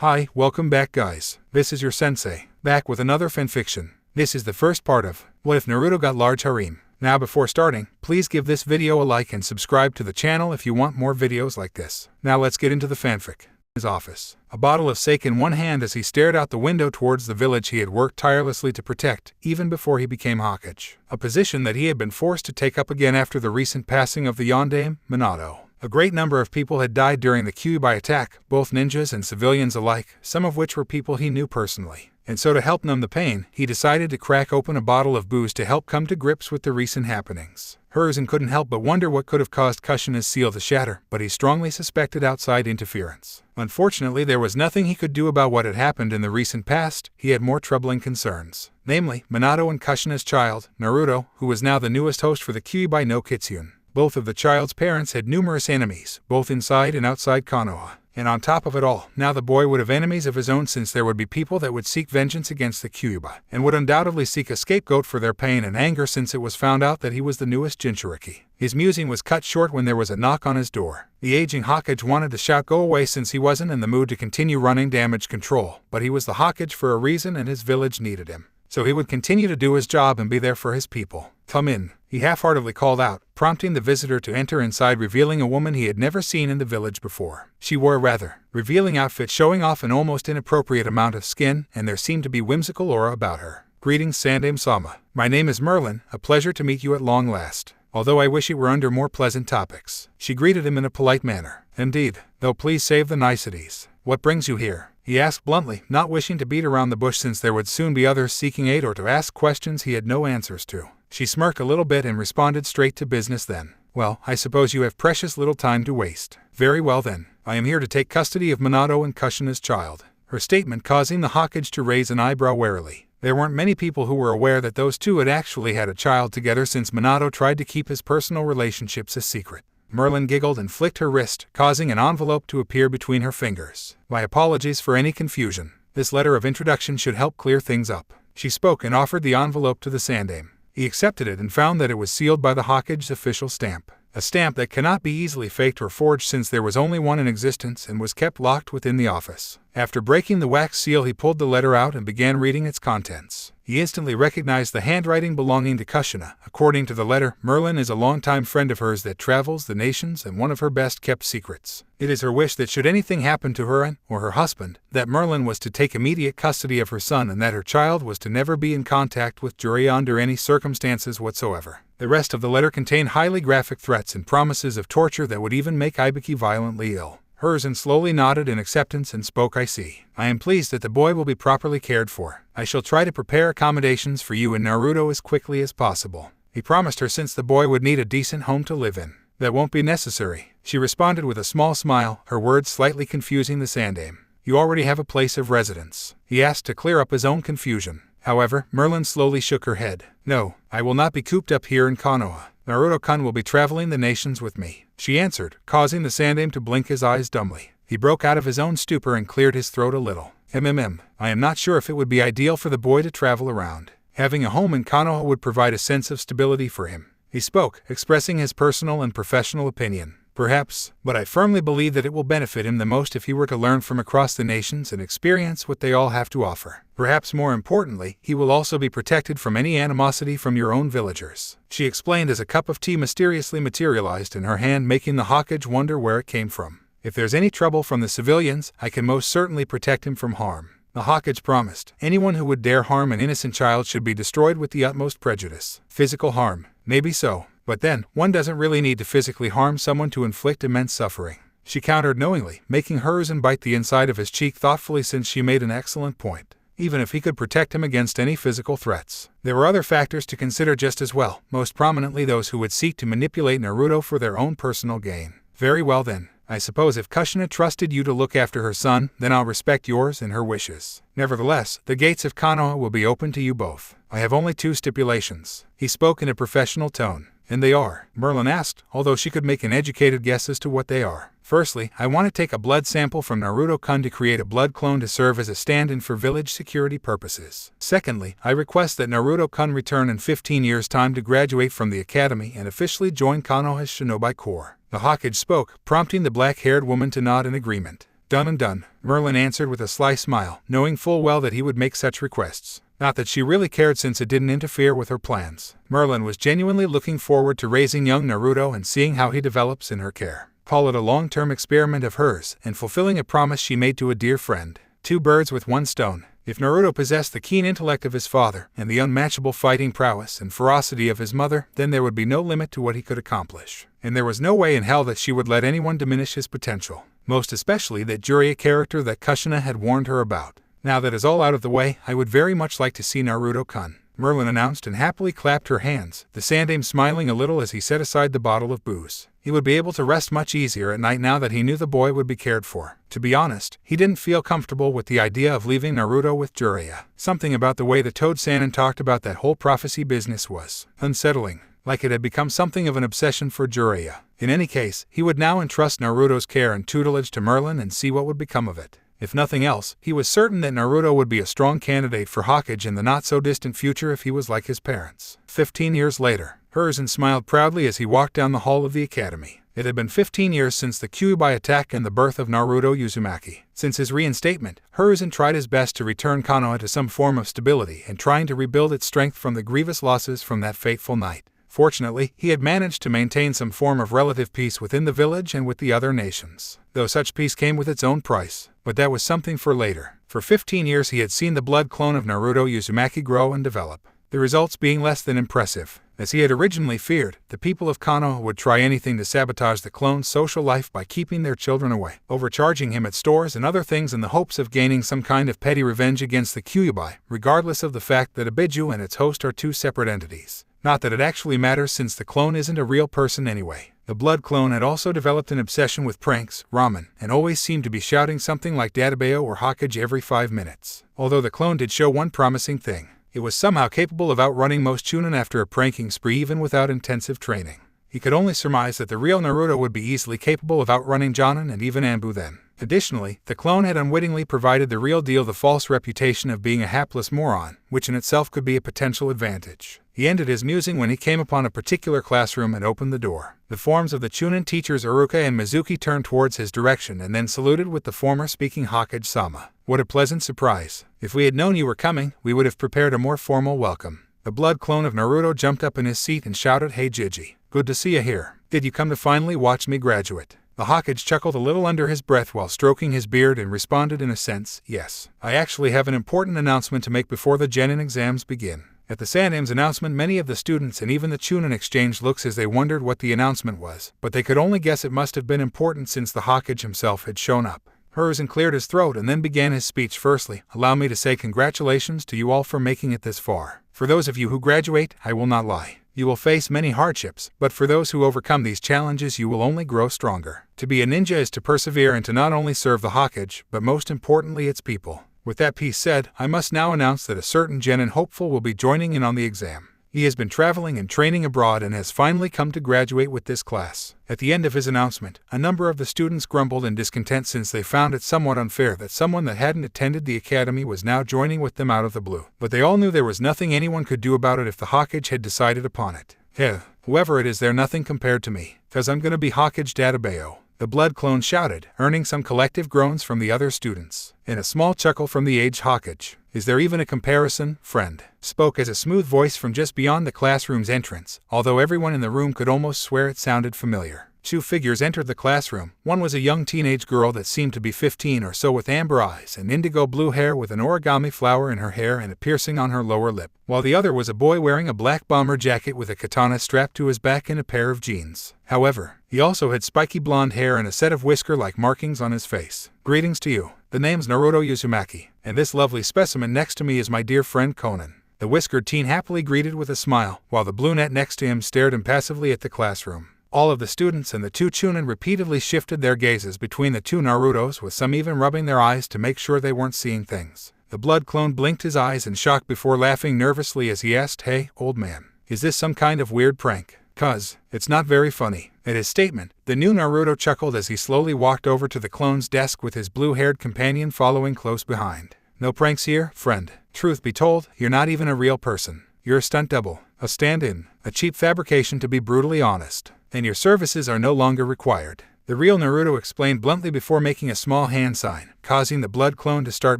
Hi, welcome back guys. This is your sensei, back with another fanfiction. This is the first part of What If Naruto Got Large Harem. Now before starting, please give this video a like and subscribe to the channel if you want more videos like this. Now let's get into the fanfic. His office. A bottle of sake in one hand as he stared out the window towards the village he had worked tirelessly to protect, even before he became Hokage. A position that he had been forced to take up again after the recent passing of the Yondaime, Minato. A great number of people had died during the Kyuubi attack, both ninjas and civilians alike, some of which were people he knew personally. And so to help numb the pain, he decided to crack open a bottle of booze to help come to grips with the recent happenings. Hiruzen couldn't help but wonder what could have caused Kushina's seal to shatter, but he strongly suspected outside interference. Unfortunately, there was nothing he could do about what had happened in the recent past. He had more troubling concerns. Namely, Minato and Kushina's child, Naruto, who was now the newest host for the Kyuubi no Kitsune. Both of the child's parents had numerous enemies, both inside and outside Konoha. And on top of it all, now the boy would have enemies of his own since there would be people that would seek vengeance against the Kyuubi, and would undoubtedly seek a scapegoat for their pain and anger since it was found out that he was the newest Jinchuriki. His musing was cut short when there was a knock on his door. The aging Hokage wanted to shout go away since he wasn't in the mood to continue running damage control, but he was the Hokage for a reason and his village needed him. So he would continue to do his job and be there for his people. Come in, he half-heartedly called out, prompting the visitor to enter inside, revealing a woman he had never seen in the village before. She wore a rather revealing outfit showing off an almost inappropriate amount of skin, and there seemed to be whimsical aura about her. Greetings Sandaime-sama. My name is Merlin, a pleasure to meet you at long last. Although I wish it were under more pleasant topics. She greeted him in a polite manner. Indeed, though please save the niceties. What brings you here? He asked bluntly, not wishing to beat around the bush since there would soon be others seeking aid or to ask questions he had no answers to. She smirked a little bit and responded straight to business then. Well, I suppose you have precious little time to waste. Very well then, I am here to take custody of Minato and Kushina's child. Her statement causing the Hokage to raise an eyebrow warily. There weren't many people who were aware that those two had actually had a child together since Minato tried to keep his personal relationships a secret. Merlin giggled and flicked her wrist, causing an envelope to appear between her fingers. My apologies for any confusion. This letter of introduction should help clear things up. She spoke and offered the envelope to the Sandaime. He accepted it and found that it was sealed by the Hokage's official stamp. A stamp that cannot be easily faked or forged since there was only one in existence and was kept locked within the office. After breaking the wax seal, he pulled the letter out and began reading its contents. He instantly recognized the handwriting belonging to Kushina. According to the letter, Merlin is a longtime friend of hers that travels the nations and one of her best-kept secrets. It is her wish that should anything happen to her or her husband, that Merlin was to take immediate custody of her son and that her child was to never be in contact with Jiraiya under any circumstances whatsoever. The rest of the letter contained highly graphic threats and promises of torture that would even make Ibiki violently ill. Hiruzen slowly nodded in acceptance and spoke, I see. I am pleased that the boy will be properly cared for. I shall try to prepare accommodations for you and Naruto as quickly as possible. He promised her since the boy would need a decent home to live in. That won't be necessary, she responded with a small smile, her words slightly confusing the Sandaime. You already have a place of residence, he asked to clear up his own confusion. However, Merlin slowly shook her head. No, I will not be cooped up here in Konoha. Naruto-kun will be traveling the nations with me, she answered, causing the Sandaime to blink his eyes dumbly. He broke out of his own stupor and cleared his throat a little. I am not sure if it would be ideal for the boy to travel around. Having a home in Konoha would provide a sense of stability for him. He spoke, expressing his personal and professional opinion. Perhaps, but I firmly believe that it will benefit him the most if he were to learn from across the nations and experience what they all have to offer. Perhaps more importantly, he will also be protected from any animosity from your own villagers, she explained as a cup of tea mysteriously materialized in her hand, making the Hokage wonder where it came from. If there's any trouble from the civilians, I can most certainly protect him from harm. The Hokage promised. Anyone who would dare harm an innocent child should be destroyed with the utmost prejudice. Physical harm, maybe so. But then, one doesn't really need to physically harm someone to inflict immense suffering. She countered knowingly, making Hiruzen bite the inside of his cheek thoughtfully since she made an excellent point. Even if he could protect him against any physical threats, there were other factors to consider just as well, most prominently those who would seek to manipulate Naruto for their own personal gain. Very well then, I suppose if Kushina trusted you to look after her son, then I'll respect yours and her wishes. Nevertheless, the gates of Konoha will be open to you both. I have only two stipulations. He spoke in a professional tone. And they are? Merlin asked, although she could make an educated guess as to what they are. Firstly, I want to take a blood sample from Naruto-kun to create a blood clone to serve as a stand-in for village security purposes. Secondly, I request that Naruto-kun return in 15 years' time to graduate from the academy and officially join Konoha's Shinobi Corps. The Hokage spoke, prompting the black-haired woman to nod in agreement. Done and done, Merlin answered with a sly smile, knowing full well that he would make such requests. Not that she really cared since it didn't interfere with her plans. Merlin was genuinely looking forward to raising young Naruto and seeing how he develops in her care. Call it a long-term experiment of hers, and fulfilling a promise she made to a dear friend. Two birds with one stone. If Naruto possessed the keen intellect of his father, and the unmatchable fighting prowess and ferocity of his mother, then there would be no limit to what he could accomplish. And there was no way in hell that she would let anyone diminish his potential. Most especially that Jiraiya character that Kushina had warned her about. Now that is all out of the way, I would very much like to see Naruto-kun, Merlin announced and happily clapped her hands, the Sandaime smiling a little as he set aside the bottle of booze. He would be able to rest much easier at night now that he knew the boy would be cared for. To be honest, he didn't feel comfortable with the idea of leaving Naruto with Jiraiya. Something about the way the Toad-Sannin talked about that whole prophecy business was unsettling, like it had become something of an obsession for Jiraiya. In any case, he would now entrust Naruto's care and tutelage to Merlin and see what would become of it. If nothing else, he was certain that Naruto would be a strong candidate for Hokage in the not-so-distant future if he was like his parents. 15 years later, Hiruzen smiled proudly as he walked down the hall of the academy. It had been 15 years since the Kyuubi attack and the birth of Naruto Uzumaki. Since his reinstatement, Hiruzen tried his best to return Konoha to some form of stability and trying to rebuild its strength from the grievous losses from that fateful night. Fortunately, he had managed to maintain some form of relative peace within the village and with the other nations, though such peace came with its own price. But that was something for later. For 15 years he had seen the blood clone of Naruto Uzumaki grow and develop, the results being less than impressive. As he had originally feared, the people of Konoha would try anything to sabotage the clone's social life by keeping their children away, overcharging him at stores and other things in the hopes of gaining some kind of petty revenge against the Kyuubi, regardless of the fact that a Biju and its host are two separate entities. Not that it actually matters since the clone isn't a real person anyway. The blood clone had also developed an obsession with pranks, ramen, and always seemed to be shouting something like Databeo or Hokage every 5 minutes. Although the clone did show one promising thing. It was somehow capable of outrunning most chunin after a pranking spree even without intensive training. He could only surmise that the real Naruto would be easily capable of outrunning Jonin and even Anbu then. Additionally, the clone had unwittingly provided the real deal the false reputation of being a hapless moron, which in itself could be a potential advantage. He ended his musing when he came upon a particular classroom and opened the door. The forms of the Chunin teachers Iruka and Mizuki turned towards his direction and then saluted with the former speaking Hokage-sama. What a pleasant surprise. If we had known you were coming, we would have prepared a more formal welcome. The blood clone of Naruto jumped up in his seat and shouted, "Hey Jiji, good to see you here. Did you come to finally watch me graduate?" The Hokage chuckled a little under his breath while stroking his beard and responded in a sense, "Yes. I actually have an important announcement to make before the Genin exams begin." At the Sandaime's announcement, many of the students and even the Chunin exchanged looks as they wondered what the announcement was, but they could only guess it must have been important since the Hokage himself had shown up. Hiruzen cleared his throat and then began his speech. "Firstly, allow me to say congratulations to you all for making it this far. For those of you who graduate, I will not lie. You will face many hardships, but for those who overcome these challenges you will only grow stronger. To be a ninja is to persevere and to not only serve the Hokage, but most importantly its people." With that piece said, I must now announce that a certain Genin hopeful will be joining in on the exam. He has been traveling and training abroad and has finally come to graduate with this class. At the end of his announcement, a number of the students grumbled in discontent since they found it somewhat unfair that someone that hadn't attended the academy was now joining with them out of the blue. But they all knew there was nothing anyone could do about it if the Hokage had decided upon it. "Heh, whoever it is, they're nothing compared to me, 'cause I'm gonna be Hokage Databeo," the blood clone shouted, earning some collective groans from the other students, and a small chuckle from the aged Hokage. "Is there even a comparison, friend?" spoke as a smooth voice from just beyond the classroom's entrance, although everyone in the room could almost swear it sounded familiar. Two figures entered the classroom. One was a young teenage girl that seemed to be 15 or so with amber eyes and indigo blue hair with an origami flower in her hair and a piercing on her lower lip, while the other was a boy wearing a black bomber jacket with a katana strapped to his back and a pair of jeans. However, he also had spiky blonde hair and a set of whisker-like markings on his face. "Greetings to you. The name's Naruto Uzumaki, and this lovely specimen next to me is my dear friend Conan." The whiskered teen happily greeted with a smile, while the brunette next to him stared impassively at the classroom. All of the students and the two Chunin repeatedly shifted their gazes between the two Narutos, with some even rubbing their eyes to make sure they weren't seeing things. The blood clone blinked his eyes in shock before laughing nervously as he asked, "Hey, old man, is this some kind of weird prank? 'Cause it's not very funny." At his statement, the new Naruto chuckled as he slowly walked over to the clone's desk with his blue-haired companion following close behind. "No pranks here, friend. Truth be told, you're not even a real person. You're a stunt double, a stand-in, a cheap fabrication to be brutally honest. And your services are no longer required." the real Naruto explained bluntly before making a small hand sign, causing the blood clone to start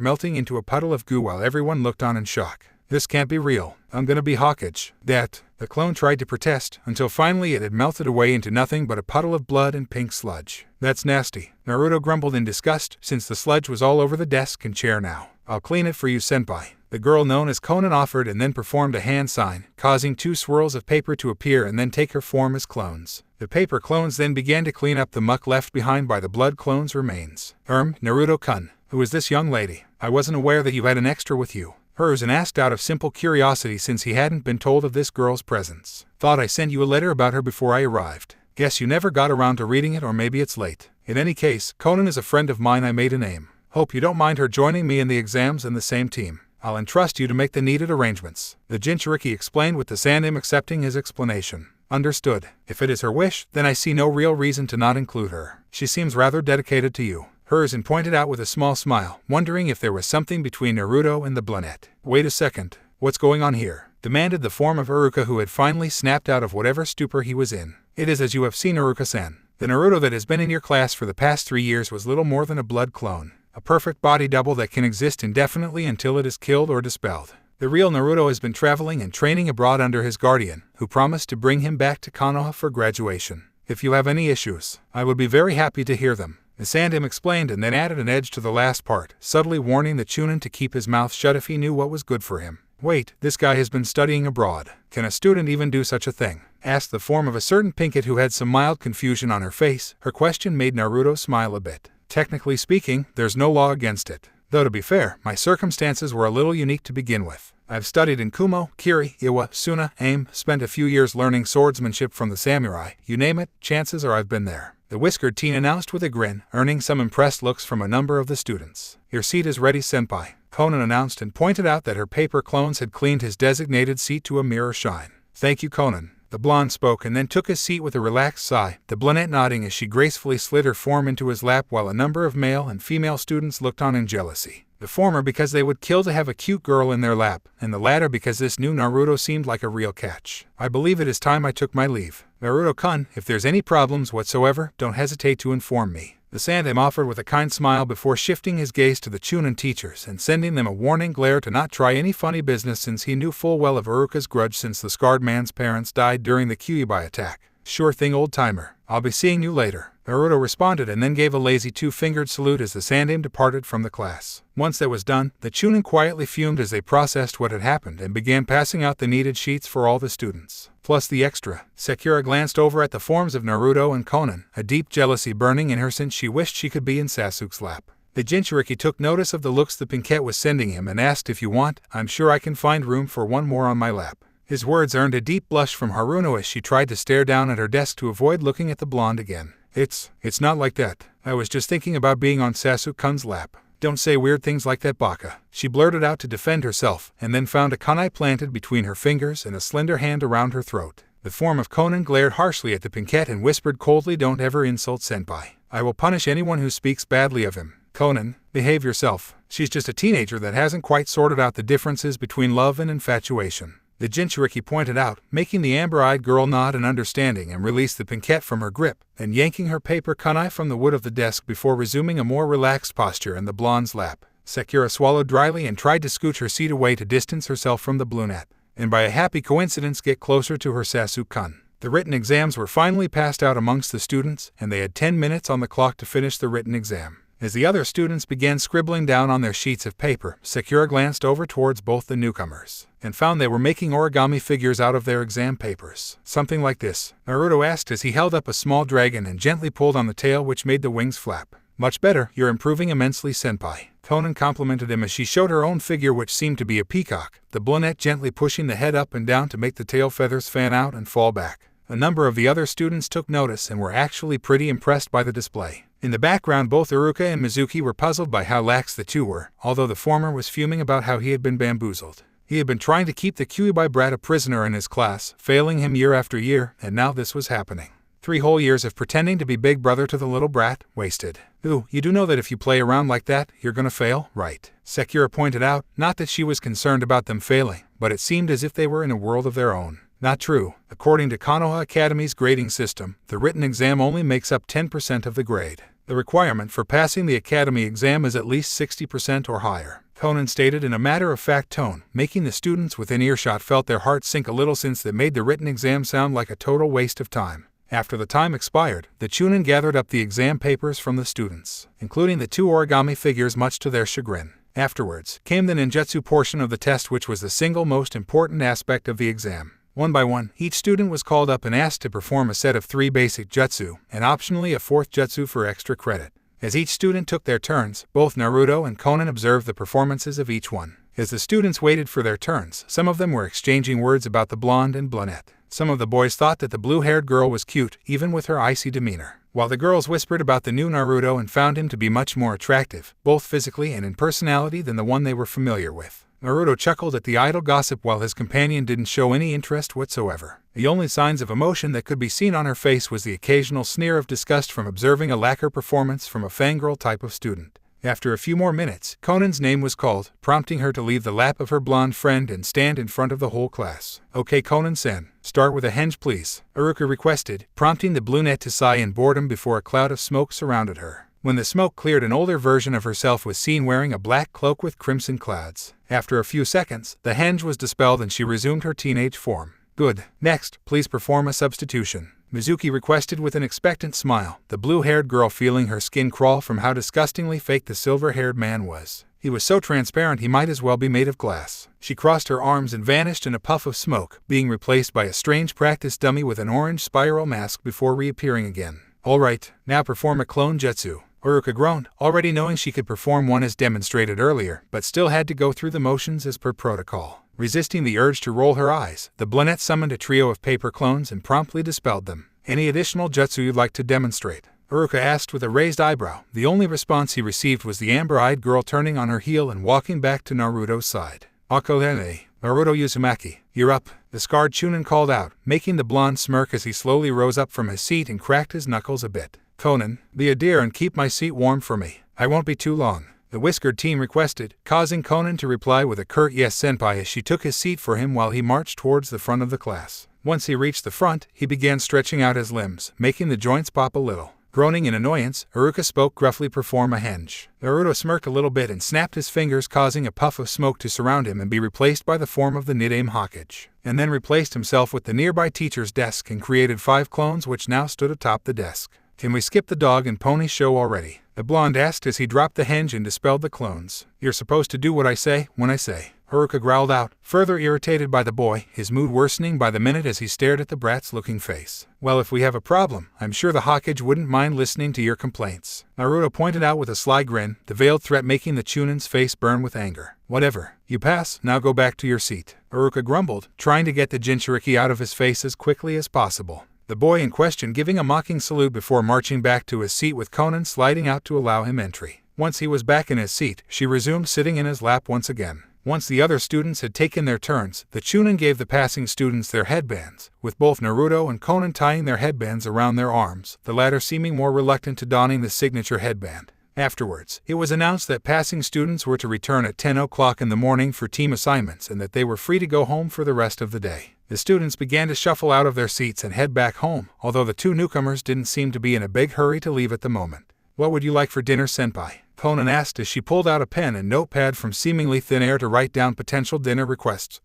melting into a puddle of goo while everyone looked on in shock. This can't be real. I'm gonna be Hawkage. That, the clone tried to protest, until finally it had melted away into nothing but a puddle of blood and pink sludge. That's nasty, Naruto grumbled in disgust, since the sludge was all over the desk and chair now. I'll clean it for you, senpai. The girl known as Conan offered and then performed a hand sign, causing 2 swirls of paper to appear and then take her form as clones. The paper clones then began to clean up the muck left behind by the blood clone's remains. Naruto-kun, who is this young lady? I wasn't aware that you had an extra with you. Hers and asked out of simple curiosity since he hadn't been told of this girl's presence. Thought I sent you a letter about her before I arrived. Guess you never got around to reading it, or maybe it's late. In any case, Conan is a friend of mine. I made a name. Hope you don't mind her joining me in the exams in the same team. I'll entrust you to make the needed arrangements. The Jinchuriki explained with the Sandim accepting his explanation. Understood. If it is her wish, then I see no real reason to not include her. She seems rather dedicated to you. Hers and pointed out with a small smile, wondering if there was something between Naruto and the brunette. Wait a second. What's going on here? Demanded the form of Iruka, who had finally snapped out of whatever stupor he was in. It is as you have seen, Iruka-san. The Naruto that has been in your class for the past 3 years was little more than a blood clone. A perfect body double that can exist indefinitely until it is killed or dispelled. The real Naruto has been traveling and training abroad under his guardian, who promised to bring him back to Konoha for graduation. If you have any issues, I would be very happy to hear them. The Sandim explained and then added an edge to the last part, subtly warning the Chunin to keep his mouth shut if he knew what was good for him. Wait, this guy has been studying abroad. Can a student even do such a thing? Asked the form of a certain Pinkett who had some mild confusion on her face. Her question made Naruto smile a bit. Technically speaking, there's no law against it. Though to be fair, my circumstances were a little unique to begin with. I've studied in Kumo, Kiri, Iwa, Suna, Aim, spent a few years learning swordsmanship from the samurai. You name it, chances are I've been there. The whiskered teen announced with a grin, earning some impressed looks from a number of the students. Your seat is ready, senpai, Conan announced and pointed out that her paper clones had cleaned his designated seat to a mirror shine. Thank you, Conan. The blonde spoke and then took his seat with a relaxed sigh, the brunette nodding as she gracefully slid her form into his lap while a number of male and female students looked on in jealousy. The former because they would kill to have a cute girl in their lap, and the latter because this new Naruto seemed like a real catch. I believe it is time I took my leave. Naruto-kun, if there's any problems whatsoever, don't hesitate to inform me. The Sandim offered with a kind smile before shifting his gaze to the Chunin teachers and sending them a warning glare to not try any funny business, since he knew full well of Iruka's grudge since the scarred man's parents died during the Kyuubi attack. Sure thing, old-timer. I'll be seeing you later. Naruto responded and then gave a lazy 2-fingered salute as the Sandim departed from the class. Once that was done, the Chunin quietly fumed as they processed what had happened and began passing out the needed sheets for all the students. Plus the extra. Sakura glanced over at the forms of Naruto and Conan, a deep jealousy burning in her since she wished she could be in Sasuke's lap. The Jinchuriki took notice of the looks the Pinkett was sending him and asked, if you want, I'm sure I can find room for one more on my lap. His words earned a deep blush from Haruno as she tried to stare down at her desk to avoid looking at the blonde again. It's not like that. I was just thinking about being on Sasuke-kun's lap. Don't say weird things like that, baka. She blurted out to defend herself, and then found a kunai planted between her fingers and a slender hand around her throat. The form of Conan glared harshly at the Pinkett and whispered coldly, don't ever insult senpai. I will punish anyone who speaks badly of him. Conan, behave yourself. She's just a teenager that hasn't quite sorted out the differences between love and infatuation. The Jinchuriki pointed out, making the amber-eyed girl nod in understanding and release the Pinkett from her grip, and yanking her paper kunai from the wood of the desk before resuming a more relaxed posture in the blonde's lap. Sakura swallowed dryly and tried to scooch her seat away to distance herself from the brunette, and by a happy coincidence get closer to her Sasuke-kun. The written exams were finally passed out amongst the students, and they had 10 minutes on the clock to finish the written exam. As the other students began scribbling down on their sheets of paper, Sakura glanced over towards both the newcomers, and found they were making origami figures out of their exam papers. Something like this, Naruto asked as he held up a small dragon and gently pulled on the tail, which made the wings flap. Much better, you're improving immensely, senpai. Conan complimented him as she showed her own figure, which seemed to be a peacock, the brunette gently pushing the head up and down to make the tail feathers fan out and fall back. A number of the other students took notice and were actually pretty impressed by the display. In the background, both Iruka and Mizuki were puzzled by how lax the two were, although the former was fuming about how he had been bamboozled. He had been trying to keep the Kyuubi brat a prisoner in his class, failing him year after year, and now this was happening. 3 whole years of pretending to be big brother to the little brat, wasted. Ooh, you do know that if you play around like that, you're gonna fail, right? Sakura pointed out, not that she was concerned about them failing, but it seemed as if they were in a world of their own. Not true. According to Konoha Academy's grading system, the written exam only makes up 10% of the grade. The requirement for passing the academy exam is at least 60% or higher, Conan stated in a matter-of-fact tone, making the students within earshot felt their hearts sink a little since they made the written exam sound like a total waste of time. After the time expired, the Chunin gathered up the exam papers from the students, including the 2 origami figures much to their chagrin. Afterwards came the ninjutsu portion of the test, which was the single most important aspect of the exam. One by one, each student was called up and asked to perform a set of 3 basic jutsu, and optionally a 4th jutsu for extra credit. As each student took their turns, both Naruto and Conan observed the performances of each one. As the students waited for their turns, some of them were exchanging words about the blonde and brunette. Some of the boys thought that the blue-haired girl was cute, even with her icy demeanor, while the girls whispered about the new Naruto and found him to be much more attractive, both physically and in personality, than the one they were familiar with. Naruto chuckled at the idle gossip while his companion didn't show any interest whatsoever. The only signs of emotion that could be seen on her face was the occasional sneer of disgust from observing a lacquer performance from a fangirl type of student. After a few more minutes, Conan's name was called, prompting her to leave the lap of her blonde friend and stand in front of the whole class. "Okay, Conan-san, start with a henge please," Iruka requested, prompting the brunette to sigh in boredom before a cloud of smoke surrounded her. When the smoke cleared, an older version of herself was seen wearing a black cloak with crimson clouds. After a few seconds, the henge was dispelled and she resumed her teenage form. "Good. Next, please perform a substitution," Mizuki requested with an expectant smile, the blue-haired girl feeling her skin crawl from how disgustingly fake the silver-haired man was. He was so transparent he might as well be made of glass. She crossed her arms and vanished in a puff of smoke, being replaced by a strange practice dummy with an orange spiral mask before reappearing again. "All right, now perform a clone jutsu," Iruka groaned, already knowing she could perform one as demonstrated earlier, but still had to go through the motions as per protocol. Resisting the urge to roll her eyes, the brunette summoned a trio of paper clones and promptly dispelled them. "Any additional jutsu you'd like to demonstrate?" Iruka asked with a raised eyebrow. The only response he received was the amber-eyed girl turning on her heel and walking back to Naruto's side. "Akolene, Naruto Uzumaki, you're up," the scarred Chunin called out, making the blonde smirk as he slowly rose up from his seat and cracked his knuckles a bit. "Conan, be a dear and keep my seat warm for me. I won't be too long," the whiskered teen requested, causing Conan to reply with a curt "yes, senpai," as she took his seat for him while he marched towards the front of the class. Once he reached the front, he began stretching out his limbs, making the joints pop a little. Groaning in annoyance, Iruka spoke gruffly, "Perform a henge." Naruto smirked a little bit and snapped his fingers, causing a puff of smoke to surround him and be replaced by the form of the Nidaime Hokage, and then replaced himself with the nearby teacher's desk and created 5 clones which now stood atop the desk. "Can we skip the dog and pony show already?" the blonde asked as he dropped the henge and dispelled the clones. "You're supposed to do what I say, when I say," Iruka growled out, further irritated by the boy, his mood worsening by the minute as he stared at the brat's looking face. "Well, if we have a problem, I'm sure the Hokage wouldn't mind listening to your complaints," Naruto pointed out with a sly grin, the veiled threat making the Chunin's face burn with anger. "Whatever. You pass, now go back to your seat," Iruka grumbled, trying to get the Jinchuriki out of his face as quickly as possible. The boy in question giving a mocking salute before marching back to his seat with Conan sliding out to allow him entry. Once he was back in his seat, she resumed sitting in his lap once again. Once the other students had taken their turns, the Chunin gave the passing students their headbands, with both Naruto and Conan tying their headbands around their arms, the latter seeming more reluctant to donning the signature headband. Afterwards, it was announced that passing students were to return at 10 o'clock in the morning for team assignments and that they were free to go home for the rest of the day. The students began to shuffle out of their seats and head back home, although the 2 newcomers didn't seem to be in a big hurry to leave at the moment. "What would you like for dinner, senpai?" Conan asked as she pulled out a pen and notepad from seemingly thin air to write down potential dinner requests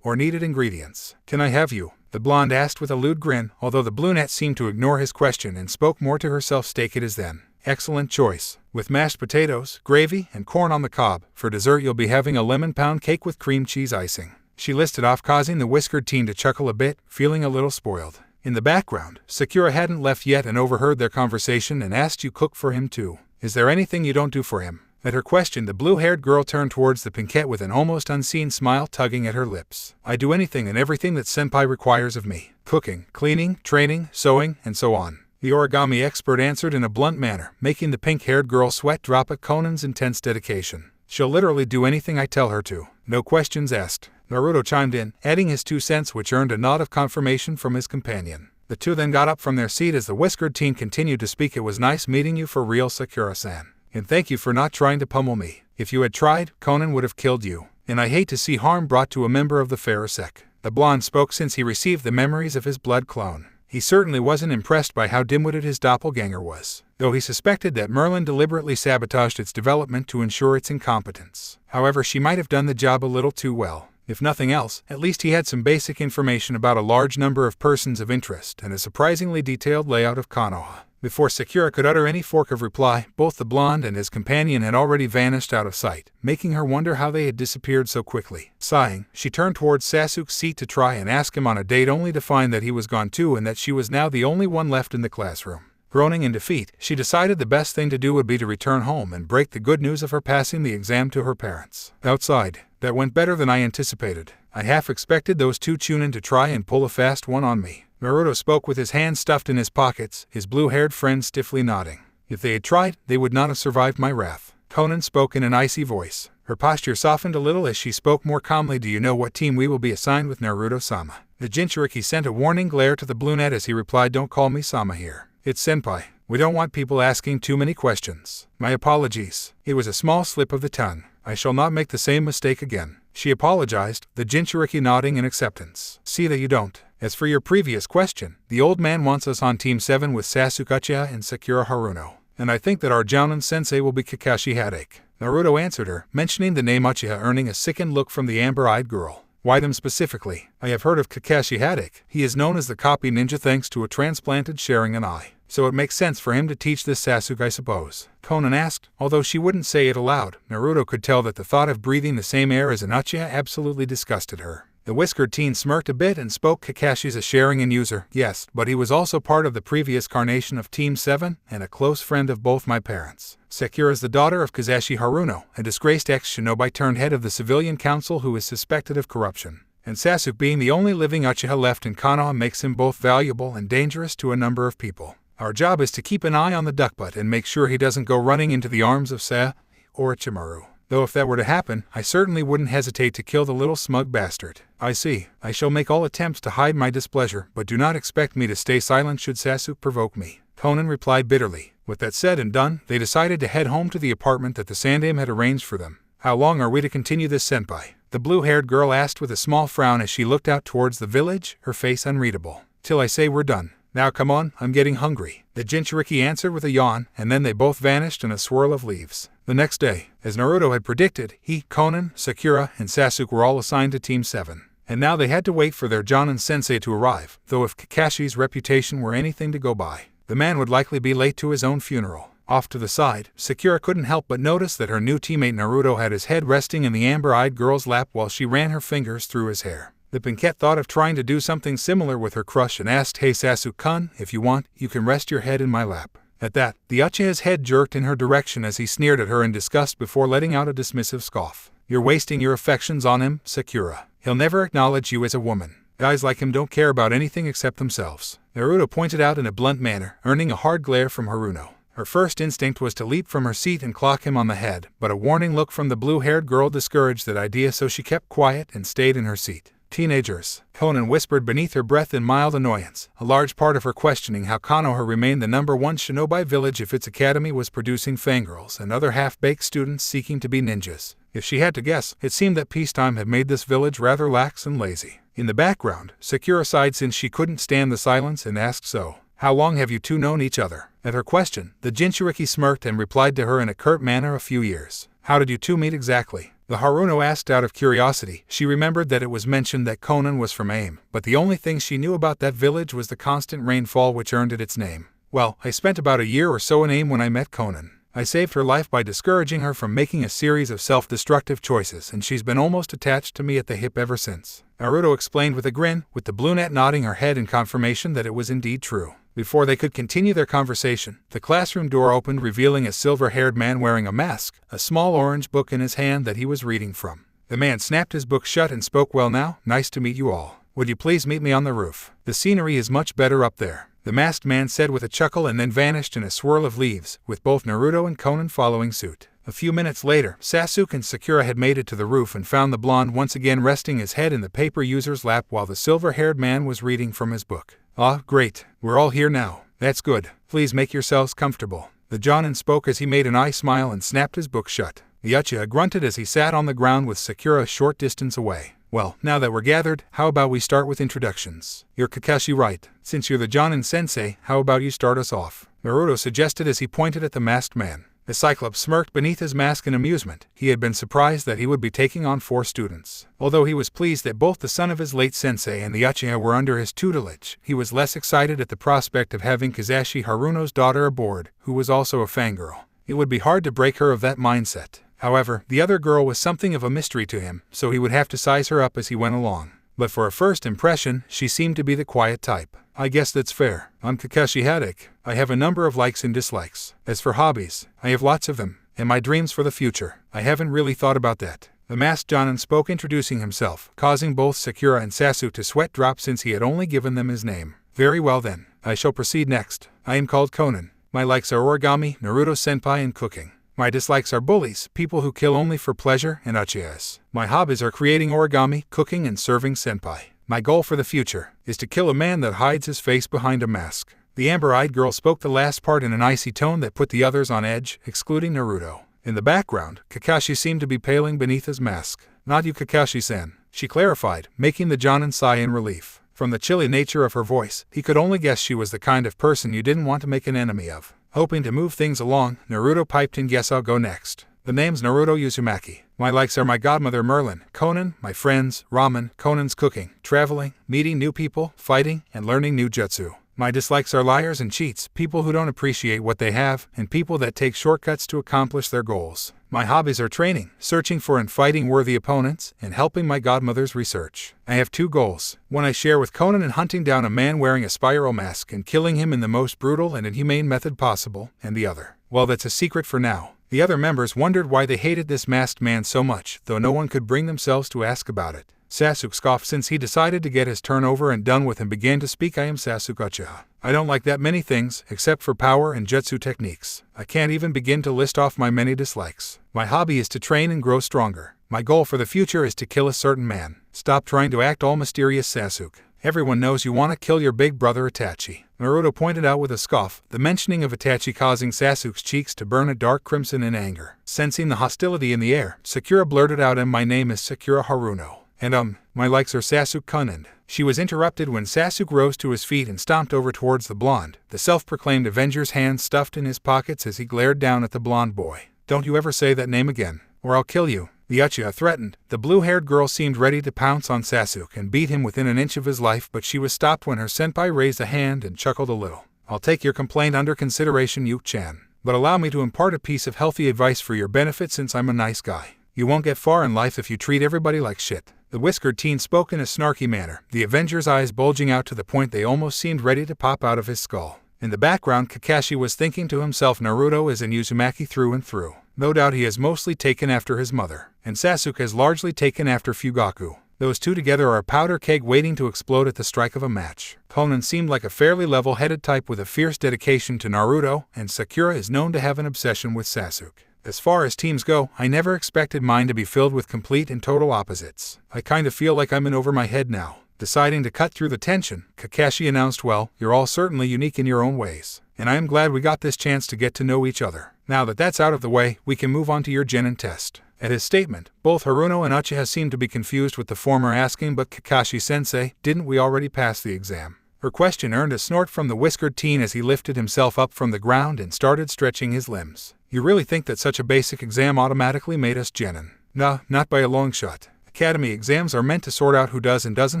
or needed ingredients. "Can I have you?" the blonde asked with a lewd grin, although the brunette seemed to ignore his question and spoke more to herself. "Steak it is then." "Excellent choice. With mashed potatoes, gravy, and corn on the cob. For dessert you'll be having a lemon pound cake with cream cheese icing," she listed off, causing the whiskered teen to chuckle a bit, feeling a little spoiled. In the background, Sakura hadn't left yet and overheard their conversation and asked, "You cook for him too? Is there anything you don't do for him?" At her question, the blue-haired girl turned towards the pinkette with an almost unseen smile tugging at her lips. "I do anything and everything that senpai requires of me. Cooking, cleaning, training, sewing, and so on," the origami expert answered in a blunt manner, making the pink-haired girl sweat drop at Conan's intense dedication. "She'll literally do anything I tell her to. No questions asked," Naruto chimed in, adding his 2 cents, which earned a nod of confirmation from his companion. The 2 then got up from their seat as the whiskered teen continued to speak. "It was nice meeting you for real, Sakura-san. And thank you for not trying to pummel me. If you had tried, Conan would have killed you. And I hate to see harm brought to a member of the Pharisec." The blonde spoke since he received the memories of his blood clone. He certainly wasn't impressed by how dim-witted his doppelganger was, though he suspected that Merlin deliberately sabotaged its development to ensure its incompetence. However, she might have done the job a little too well. If nothing else, at least he had some basic information about a large number of persons of interest and a surprisingly detailed layout of Konoha. Before Sakura could utter any fork of reply, both the blonde and his companion had already vanished out of sight, making her wonder how they had disappeared so quickly. Sighing, she turned towards Sasuke's seat to try and ask him on a date, only to find that he was gone too and that she was now the only one left in the classroom. Groaning in defeat, she decided the best thing to do would be to return home and break the good news of her passing the exam to her parents. Outside, that went better than I anticipated. I half expected those two chunin to try and pull a fast one on me. Naruto spoke with his hands stuffed in his pockets, his blue-haired friend stiffly nodding. If they had tried, they would not have survived my wrath. Konan spoke in an icy voice. Her posture softened a little as she spoke more calmly. Do you know what team we will be assigned with, Naruto-sama? The Jinchuriki sent a warning glare to the brunette as he replied, don't call me Sama here. It's senpai. We don't want people asking too many questions. My apologies. It was a small slip of the tongue. I shall not make the same mistake again. She apologized, the Jinchuriki nodding in acceptance. See that you don't. As for your previous question, the old man wants us on Team 7 with Sasuke Uchiha and Sakura Haruno. And I think that our Jounin sensei will be Kakashi Hatake. Naruto answered her, mentioning the name Uchiha, earning a sickened look from the amber-eyed girl. Why them specifically? I have heard of Kakashi Hatake. He is known as the copy ninja thanks to a transplanted sharing an eye. So it makes sense for him to teach this Sasuke, I suppose. Konan asked, although she wouldn't say it aloud. Naruto could tell that the thought of breathing the same air as an Uchiha absolutely disgusted her. The whiskered teen smirked a bit and spoke. Kakashi's a Sharingan user, yes, but he was also part of the previous carnation of Team 7 and a close friend of both my parents. Sakura's the daughter of Kakashi Haruno, a disgraced ex-shinobi turned head of the civilian council who is suspected of corruption. And Sasuke being the only living Uchiha left in Konoha makes him both valuable and dangerous to a number of people. Our job is to keep an eye on the duckbutt and make sure he doesn't go running into the arms of Sa or Orochimaru. Though if that were to happen, I certainly wouldn't hesitate to kill the little smug bastard. I see. I shall make all attempts to hide my displeasure, but do not expect me to stay silent should Sasuke provoke me. Konan replied bitterly. With that said and done, they decided to head home to the apartment that the Sandaime had arranged for them. How long are we to continue this, senpai? The blue-haired girl asked with a small frown as she looked out towards the village, her face unreadable. Till I say we're done. Now come on, I'm getting hungry. The Jinchuriki answered with a yawn, and then they both vanished in a swirl of leaves. The next day, as Naruto had predicted, he, Konan, Sakura, and Sasuke were all assigned to Team 7. And now they had to wait for their Jounin sensei to arrive, though if Kakashi's reputation were anything to go by, the man would likely be late to his own funeral. Off to the side, Sakura couldn't help but notice that her new teammate Naruto had his head resting in the amber-eyed girl's lap while she ran her fingers through his hair. The Pinkette thought of trying to do something similar with her crush and asked, Hey Sasuke-kun, if you want, you can rest your head in my lap. At that, the Uchiha's head jerked in her direction as he sneered at her in disgust before letting out a dismissive scoff. You're wasting your affections on him, Sakura. He'll never acknowledge you as a woman. Guys like him don't care about anything except themselves. Naruto pointed out in a blunt manner, earning a hard glare from Haruno. Her first instinct was to leap from her seat and clock him on the head, but a warning look from the blue-haired girl discouraged that idea, so she kept quiet and stayed in her seat. Teenagers, Konan whispered beneath her breath in mild annoyance, a large part of her questioning how Konoha remained the #1 shinobi village if its academy was producing fangirls and other half-baked students seeking to be ninjas. If she had to guess, it seemed that peacetime had made this village rather lax and lazy. In the background, Sakura sighed since she couldn't stand the silence and asked, So, how long have you two known each other? At her question, the Jinchuriki smirked and replied to her in a curt manner, A few years. How did you two meet exactly? The Haruno asked out of curiosity. She remembered that it was mentioned that Konan was from Aim, but the only thing she knew about that village was the constant rainfall which earned it its name. Well, I spent about a year or so in Aim when I met Konan. I saved her life by discouraging her from making a series of self-destructive choices, and she's been almost attached to me at the hip ever since. Naruto explained with a grin, with the brunette nodding her head in confirmation that it was indeed true. Before they could continue their conversation, the classroom door opened, revealing a silver-haired man wearing a mask, a small orange book in his hand that he was reading from. The man snapped his book shut and spoke, Well now, nice to meet you all. Would you please meet me on the roof? The scenery is much better up there. The masked man said with a chuckle and then vanished in a swirl of leaves, with both Naruto and Konan following suit. A few minutes later, Sasuke and Sakura had made it to the roof and found the blonde once again resting his head in the paper user's lap while the silver-haired man was reading from his book. Ah, great. We're all here now. That's good. Please make yourselves comfortable. The Jounin spoke as he made an eye smile and snapped his book shut. The Uchiha grunted as he sat on the ground with Sakura a short distance away. Well, now that we're gathered, how about we start with introductions? You're Kakashi, right? Since you're the Jonin sensei, how about you start us off? Naruto suggested as he pointed at the masked man. The Cyclops smirked beneath his mask in amusement. He had been surprised that he would be taking on 4 students. Although he was pleased that both the son of his late sensei and the Uchiha were under his tutelage, he was less excited at the prospect of having Kizashi Haruno's daughter aboard, who was also a fangirl. It would be hard to break her of that mindset. However, the other girl was something of a mystery to him, so he would have to size her up as he went along. But for a first impression, she seemed to be the quiet type. I guess that's fair. I'm Kakashi Haddock. I have a number of likes and dislikes. As for hobbies, I have lots of them. And my dreams for the future, I haven't really thought about that. The masked Jonin spoke, introducing himself, causing both Sakura and Sasuke to sweat drop since he had only given them his name. Very well then, I shall proceed next. I am called Conan. My likes are origami, Naruto-senpai, and cooking. My dislikes are bullies, people who kill only for pleasure, and Uchihas. My hobbies are creating origami, cooking, and serving senpai. My goal for the future is to kill a man that hides his face behind a mask. The amber-eyed girl spoke the last part in an icy tone that put the others on edge, excluding Naruto. In the background, Kakashi seemed to be paling beneath his mask. Not you, Kakashi-san, she clarified, making the Jonin sigh in relief. From the chilly nature of her voice, he could only guess she was the kind of person you didn't want to make an enemy of. Hoping to move things along, Naruto piped in, guess I'll go next. The name's Naruto Uzumaki. My likes are my godmother Merlin, Conan, my friends, ramen, Conan's cooking, traveling, meeting new people, fighting, and learning new jutsu. My dislikes are liars and cheats, people who don't appreciate what they have, and people that take shortcuts to accomplish their goals. My hobbies are training, searching for and fighting worthy opponents, and helping my godmother's research. I have 2 goals. One I share with Conan in hunting down a man wearing a spiral mask and killing him in the most brutal and inhumane method possible, and the other, well, that's a secret for now. The other members wondered why they hated this masked man so much, though no one could bring themselves to ask about it. Sasuke scoffed since he decided to get his turn over and done with and began to speak. I am Sasuke Uchiha. I don't like that many things, except for power and jutsu techniques. I can't even begin to list off my many dislikes. My hobby is to train and grow stronger. My goal for the future is to kill a certain man. Stop trying to act all mysterious, Sasuke. Everyone knows you want to kill your big brother Itachi. Naruto pointed out with a scoff, the mentioning of Itachi causing Sasuke's cheeks to burn a dark crimson in anger. Sensing the hostility in the air, Sakura blurted out, my name is Sakura Haruno. And my likes are Sasuke Conan. She was interrupted when Sasuke rose to his feet and stomped over towards the blonde, the self-proclaimed Avenger's hands stuffed in his pockets as he glared down at the blonde boy. Don't you ever say that name again, or I'll kill you, the Uchiha threatened. The blue-haired girl seemed ready to pounce on Sasuke and beat him within an inch of his life, but she was stopped when her senpai raised a hand and chuckled a little. I'll take your complaint under consideration, Yuki-chan, but allow me to impart a piece of healthy advice for your benefit since I'm a nice guy. You won't get far in life if you treat everybody like shit. The whiskered teen spoke in a snarky manner, the Avenger's eyes bulging out to the point they almost seemed ready to pop out of his skull. In the background, Kakashi was thinking to himself, Naruto is an Uzumaki through and through. No doubt he has mostly taken after his mother, and Sasuke has largely taken after Fugaku. Those two together are a powder keg waiting to explode at the strike of a match. Conan seemed like a fairly level-headed type with a fierce dedication to Naruto, and Sakura is known to have an obsession with Sasuke. As far as teams go, I never expected mine to be filled with complete and total opposites. I kind of feel like I'm in over my head now. Deciding to cut through the tension, Kakashi announced, well, you're all certainly unique in your own ways, and I am glad we got this chance to get to know each other. Now that that's out of the way, we can move on to your genin test. At his statement, both Haruno and Uchiha seemed to be confused, with the former asking, but Kakashi-sensei, didn't we already pass the exam? Her question earned a snort from the whiskered teen as he lifted himself up from the ground and started stretching his limbs. You really think that such a basic exam automatically made us genin? Nah, not by a long shot. Academy exams are meant to sort out who does and doesn't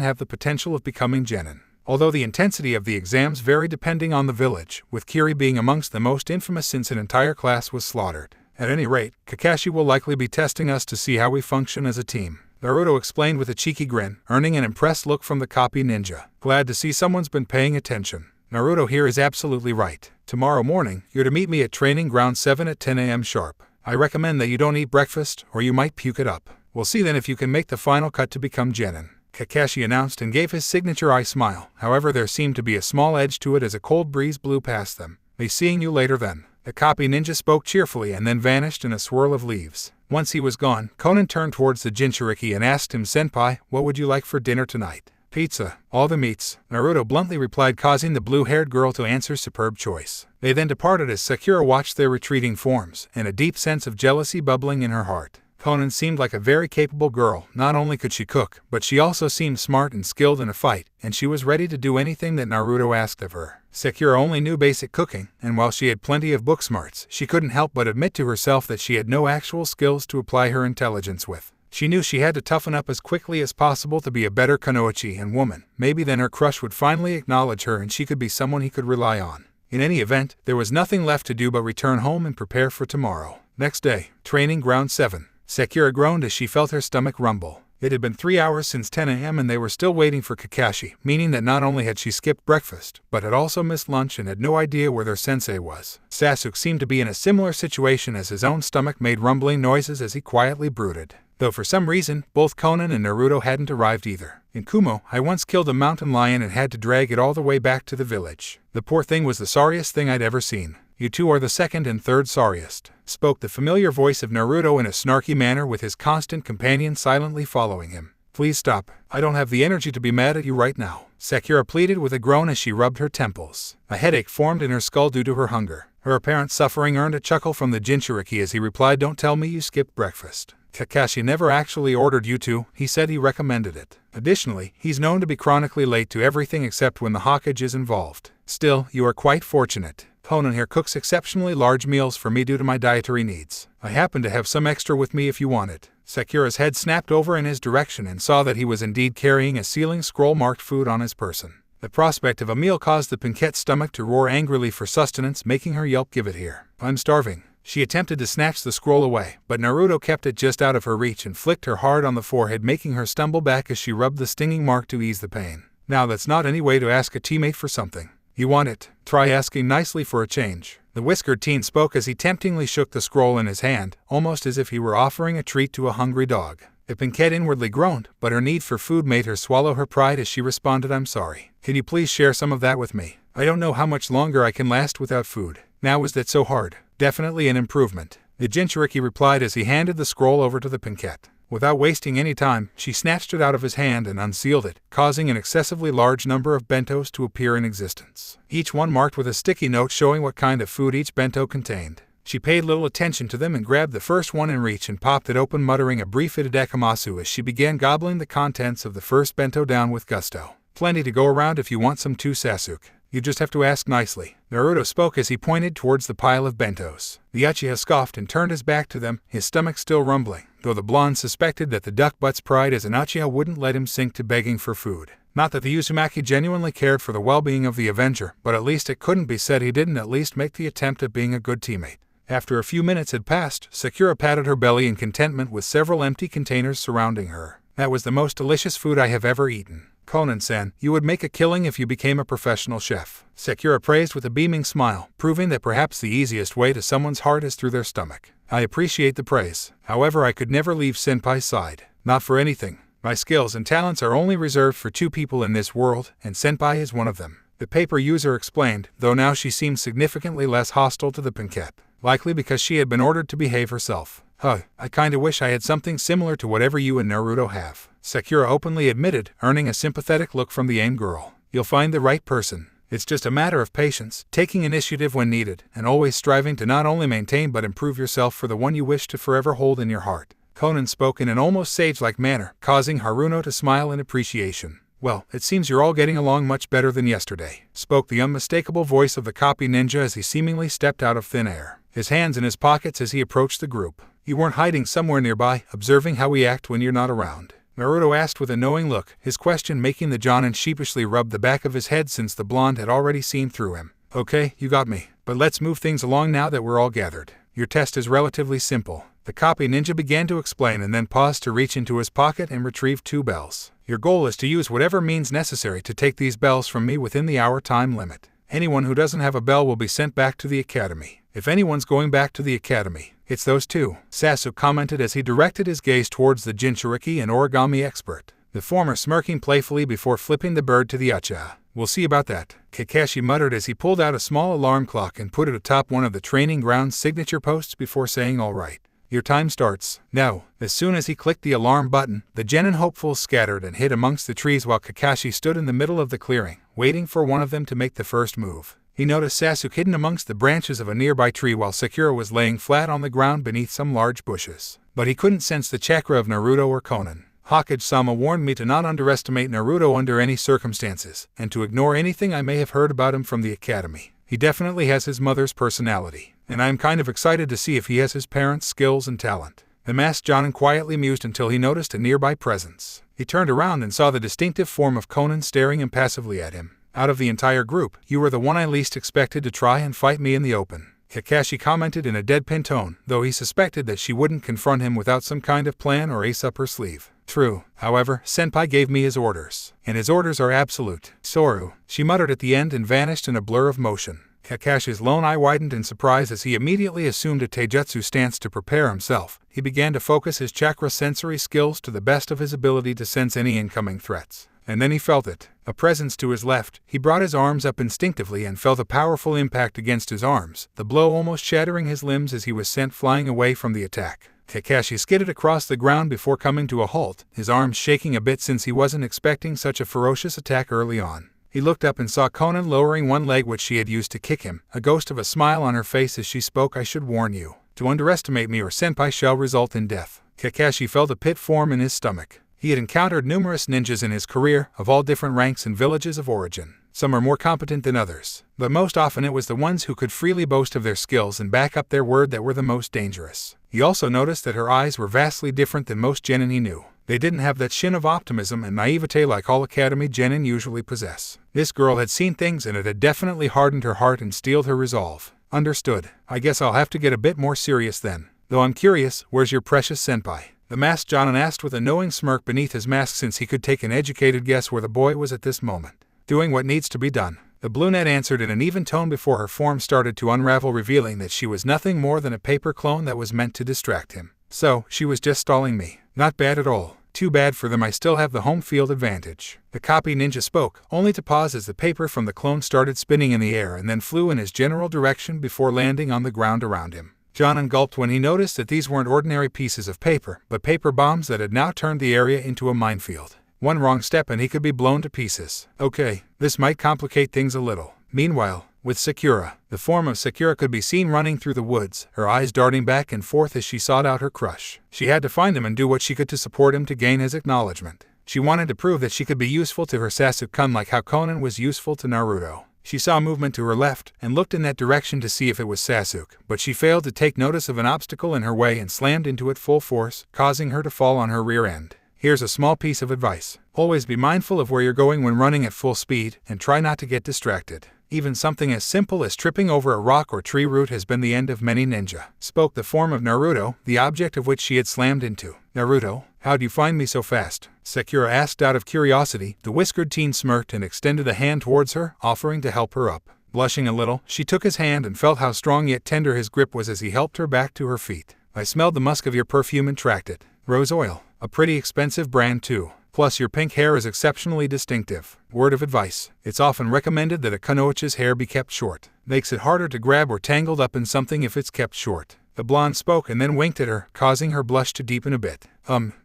have the potential of becoming genin. Although the intensity of the exams vary depending on the village, with Kiri being amongst the most infamous since an entire class was slaughtered. At any rate, Kakashi will likely be testing us to see how we function as a team. Naruto explained with a cheeky grin, earning an impressed look from the copy ninja. Glad to see someone's been paying attention. Naruto here is absolutely right. Tomorrow morning, you're to meet me at Training Ground 7 at 10 a.m. sharp. I recommend that you don't eat breakfast, or you might puke it up. We'll see then if you can make the final cut to become genin, Kakashi announced and gave his signature eye smile. However, there seemed to be a small edge to it as a cold breeze blew past them. Be seeing you later then. The copy ninja spoke cheerfully and then vanished in a swirl of leaves. Once he was gone, Conan turned towards the Jinchuriki and asked him, Senpai, what would you like for dinner tonight? Pizza, all the meats, Naruto bluntly replied, causing the blue-haired girl to answer superb choice. They then departed as Sakura watched their retreating forms, and a deep sense of jealousy bubbling in her heart. Konan seemed like a very capable girl. Not only could she cook, but she also seemed smart and skilled in a fight, and she was ready to do anything that Naruto asked of her. Sakura only knew basic cooking, and while she had plenty of book smarts, she couldn't help but admit to herself that she had no actual skills to apply her intelligence with. She knew she had to toughen up as quickly as possible to be a better Konoichi and woman. Maybe then her crush would finally acknowledge her and she could be someone he could rely on. In any event, there was nothing left to do but return home and prepare for tomorrow. Next day, Training Ground 7. Sakura groaned as she felt her stomach rumble. It had been 3 hours since 10 a.m. and they were still waiting for Kakashi, meaning that not only had she skipped breakfast, but had also missed lunch and had no idea where their sensei was. Sasuke seemed to be in a similar situation as his own stomach made rumbling noises as he quietly brooded. Though for some reason, both Konan and Naruto hadn't arrived either. In Kumo, I once killed a mountain lion and had to drag it all the way back to the village. The poor thing was the sorriest thing I'd ever seen. You two are the second and third sorriest, spoke the familiar voice of Naruto in a snarky manner with his constant companion silently following him. Please stop. I don't have the energy to be mad at you right now, Sakura pleaded with a groan as she rubbed her temples. A headache formed in her skull due to her hunger. Her apparent suffering earned a chuckle from the Jinchuriki as he replied, "Don't tell me you skipped breakfast. Kakashi never actually ordered you to, he said he recommended it. Additionally, he's known to be chronically late to everything except when the Hokage is involved. Still, you are quite fortunate. Konan here cooks exceptionally large meals for me due to my dietary needs. I happen to have some extra with me if you want it." Sakura's head snapped over in his direction and saw that he was indeed carrying a sealing scroll marked food on his person. The prospect of a meal caused the Pinkette's stomach to roar angrily for sustenance, making her yelp, "Give it here. I'm starving." She attempted to snatch the scroll away, but Naruto kept it just out of her reach and flicked her hard on the forehead, making her stumble back as she rubbed the stinging mark to ease the pain. Now that's not any way to ask a teammate for something. You want it? Try asking nicely for a change. The whiskered teen spoke as he temptingly shook the scroll in his hand, almost as if he were offering a treat to a hungry dog. The Pinkette inwardly groaned, but her need for food made her swallow her pride as she responded, "I'm sorry. Can you please share some of that with me? I don't know how much longer I can last without food. Now is that so hard?" "Definitely an improvement," the Jinchuriki replied as he handed the scroll over to the Pinkette. Without wasting any time, she snatched it out of his hand and unsealed it, causing an excessively large number of bentos to appear in existence, each one marked with a sticky note showing what kind of food each bento contained. She paid little attention to them and grabbed the first one in reach and popped it open, muttering a brief itadekamasu as she began gobbling the contents of the first bento down with gusto. "Plenty to go around if you want some too, Sasuke. You just have to ask nicely," Naruto spoke as he pointed towards the pile of bentos. The Uchiha scoffed and turned his back to them, his stomach still rumbling, though the blonde suspected that the duck-butt's pride as an Uchiha wouldn't let him sink to begging for food. Not that the Uzumaki genuinely cared for the well-being of the Avenger, but at least it couldn't be said he didn't at least make the attempt at being a good teammate. After a few minutes had passed, Sakura patted her belly in contentment with several empty containers surrounding her. "That was the most delicious food I have ever eaten. Konan-san, you would make a killing if you became a professional chef," Sakura praised with a beaming smile, proving that perhaps the easiest way to someone's heart is through their stomach. "I appreciate the praise. However, I could never leave Senpai's side. Not for anything. My skills and talents are only reserved for 2 people in this world, and Senpai is one of them," the paper user explained, though now she seemed significantly less hostile to the Pinkette, likely because she had been ordered to behave herself. I kinda wish I had something similar to whatever you and Naruto have," Sakura openly admitted, earning a sympathetic look from the AIM girl. "You'll find the right person. It's just a matter of patience, taking initiative when needed, and always striving to not only maintain but improve yourself for the one you wish to forever hold in your heart." Konan spoke in an almost sage-like manner, causing Haruno to smile in appreciation. "Well, it seems you're all getting along much better than yesterday," spoke the unmistakable voice of the copy ninja as he seemingly stepped out of thin air, his hands in his pockets as he approached the group. "You weren't hiding somewhere nearby, observing how we act when you're not around?" Naruto asked with a knowing look, his question making the Jonin sheepishly rub the back of his head since the blonde had already seen through him. "Okay, you got me. But let's move things along now that we're all gathered. Your test is relatively simple," the copy ninja began to explain and then paused to reach into his pocket and retrieve 2 bells. "Your goal is to use whatever means necessary to take these bells from me within the hour time limit. Anyone who doesn't have a bell will be sent back to the academy. If anyone's going back to the academy, it's those 2, Sasuke commented as he directed his gaze towards the Jinchuriki and origami expert, the former smirking playfully before flipping the bird to the Uchiha. "We'll see about that," Kakashi muttered as he pulled out a small alarm clock and put it atop one of the training ground's signature posts before saying, "All right. Your time starts now." As soon as he clicked the alarm button, the genin hopefuls scattered and hid amongst the trees while Kakashi stood in the middle of the clearing, waiting for one of them to make the first move. He noticed Sasuke hidden amongst the branches of a nearby tree while Sakura was laying flat on the ground beneath some large bushes. But he couldn't sense the chakra of Naruto or Konan. Hokage-sama warned me to not underestimate Naruto under any circumstances, and to ignore anything I may have heard about him from the academy. He definitely has his mother's personality, and I am kind of excited to see if he has his parents' skills and talent. The masked Jonin quietly mused until he noticed a nearby presence. He turned around and saw the distinctive form of Konan staring impassively at him. Out of the entire group, you were the one I least expected to try and fight me in the open, Kakashi commented in a deadpan tone, though he suspected that she wouldn't confront him without some kind of plan or ace up her sleeve. True, however, Senpai gave me his orders, and his orders are absolute. Soru, she muttered at the end and vanished in a blur of motion. Kakashi's lone eye widened in surprise as he immediately assumed a taijutsu stance to prepare himself. He began to focus his chakra sensory skills to the best of his ability to sense any incoming threats. And then he felt it, a presence to his left. He brought his arms up instinctively and felt a powerful impact against his arms, the blow almost shattering his limbs as he was sent flying away from the attack. Kakashi skidded across the ground before coming to a halt, his arms shaking a bit since he wasn't expecting such a ferocious attack early on. He looked up and saw Konan lowering one leg which she had used to kick him, a ghost of a smile on her face as she spoke. I should warn you. To underestimate me or Senpai shall result in death. Kakashi felt a pit form in his stomach. He had encountered numerous ninjas in his career, of all different ranks and villages of origin. Some are more competent than others, but most often it was the ones who could freely boast of their skills and back up their word that were the most dangerous. He also noticed that her eyes were vastly different than most genin he knew. They didn't have that shin of optimism and naivete like all academy genin usually possess. This girl had seen things and it had definitely hardened her heart and steeled her resolve. Understood. I guess I'll have to get a bit more serious then. Though I'm curious, where's your precious senpai? The masked Jonin asked with a knowing smirk beneath his mask since he could take an educated guess where the boy was at this moment. Doing what needs to be done. The brunette answered in an even tone before her form started to unravel, revealing that she was nothing more than a paper clone that was meant to distract him. So, she was just stalling me. Not bad at all. Too bad for them, I still have the home field advantage. The copy ninja spoke, only to pause as the paper from the clone started spinning in the air and then flew in his general direction before landing on the ground around him. Jonin gulped when he noticed that these weren't ordinary pieces of paper, but paper bombs that had now turned the area into a minefield. One wrong step and he could be blown to pieces. Okay, this might complicate things a little. Meanwhile, with Sakura, the form of Sakura could be seen running through the woods, her eyes darting back and forth as she sought out her crush. She had to find him and do what she could to support him to gain his acknowledgement. She wanted to prove that she could be useful to her Sasuke-kun like how Konan was useful to Naruto. She saw movement to her left and looked in that direction to see if it was Sasuke, but she failed to take notice of an obstacle in her way and slammed into it full force, causing her to fall on her rear end. Here's a small piece of advice. Always be mindful of where you're going when running at full speed, and try not to get distracted. Even something as simple as tripping over a rock or tree root has been the end of many ninja. Spoke the form of Naruto, the object of which she had slammed into. Naruto, how'd you find me so fast? Sakura asked out of curiosity. The whiskered teen smirked and extended a hand towards her, offering to help her up. Blushing a little, she took his hand and felt how strong yet tender his grip was as he helped her back to her feet. I smelled the musk of your perfume and tracked it. Rose oil. A pretty expensive brand too. Plus your pink hair is exceptionally distinctive. Word of advice. It's often recommended that a Konoha's hair be kept short. Makes it harder to grab or tangled up in something if it's kept short. The blonde spoke and then winked at her, causing her blush to deepen a bit.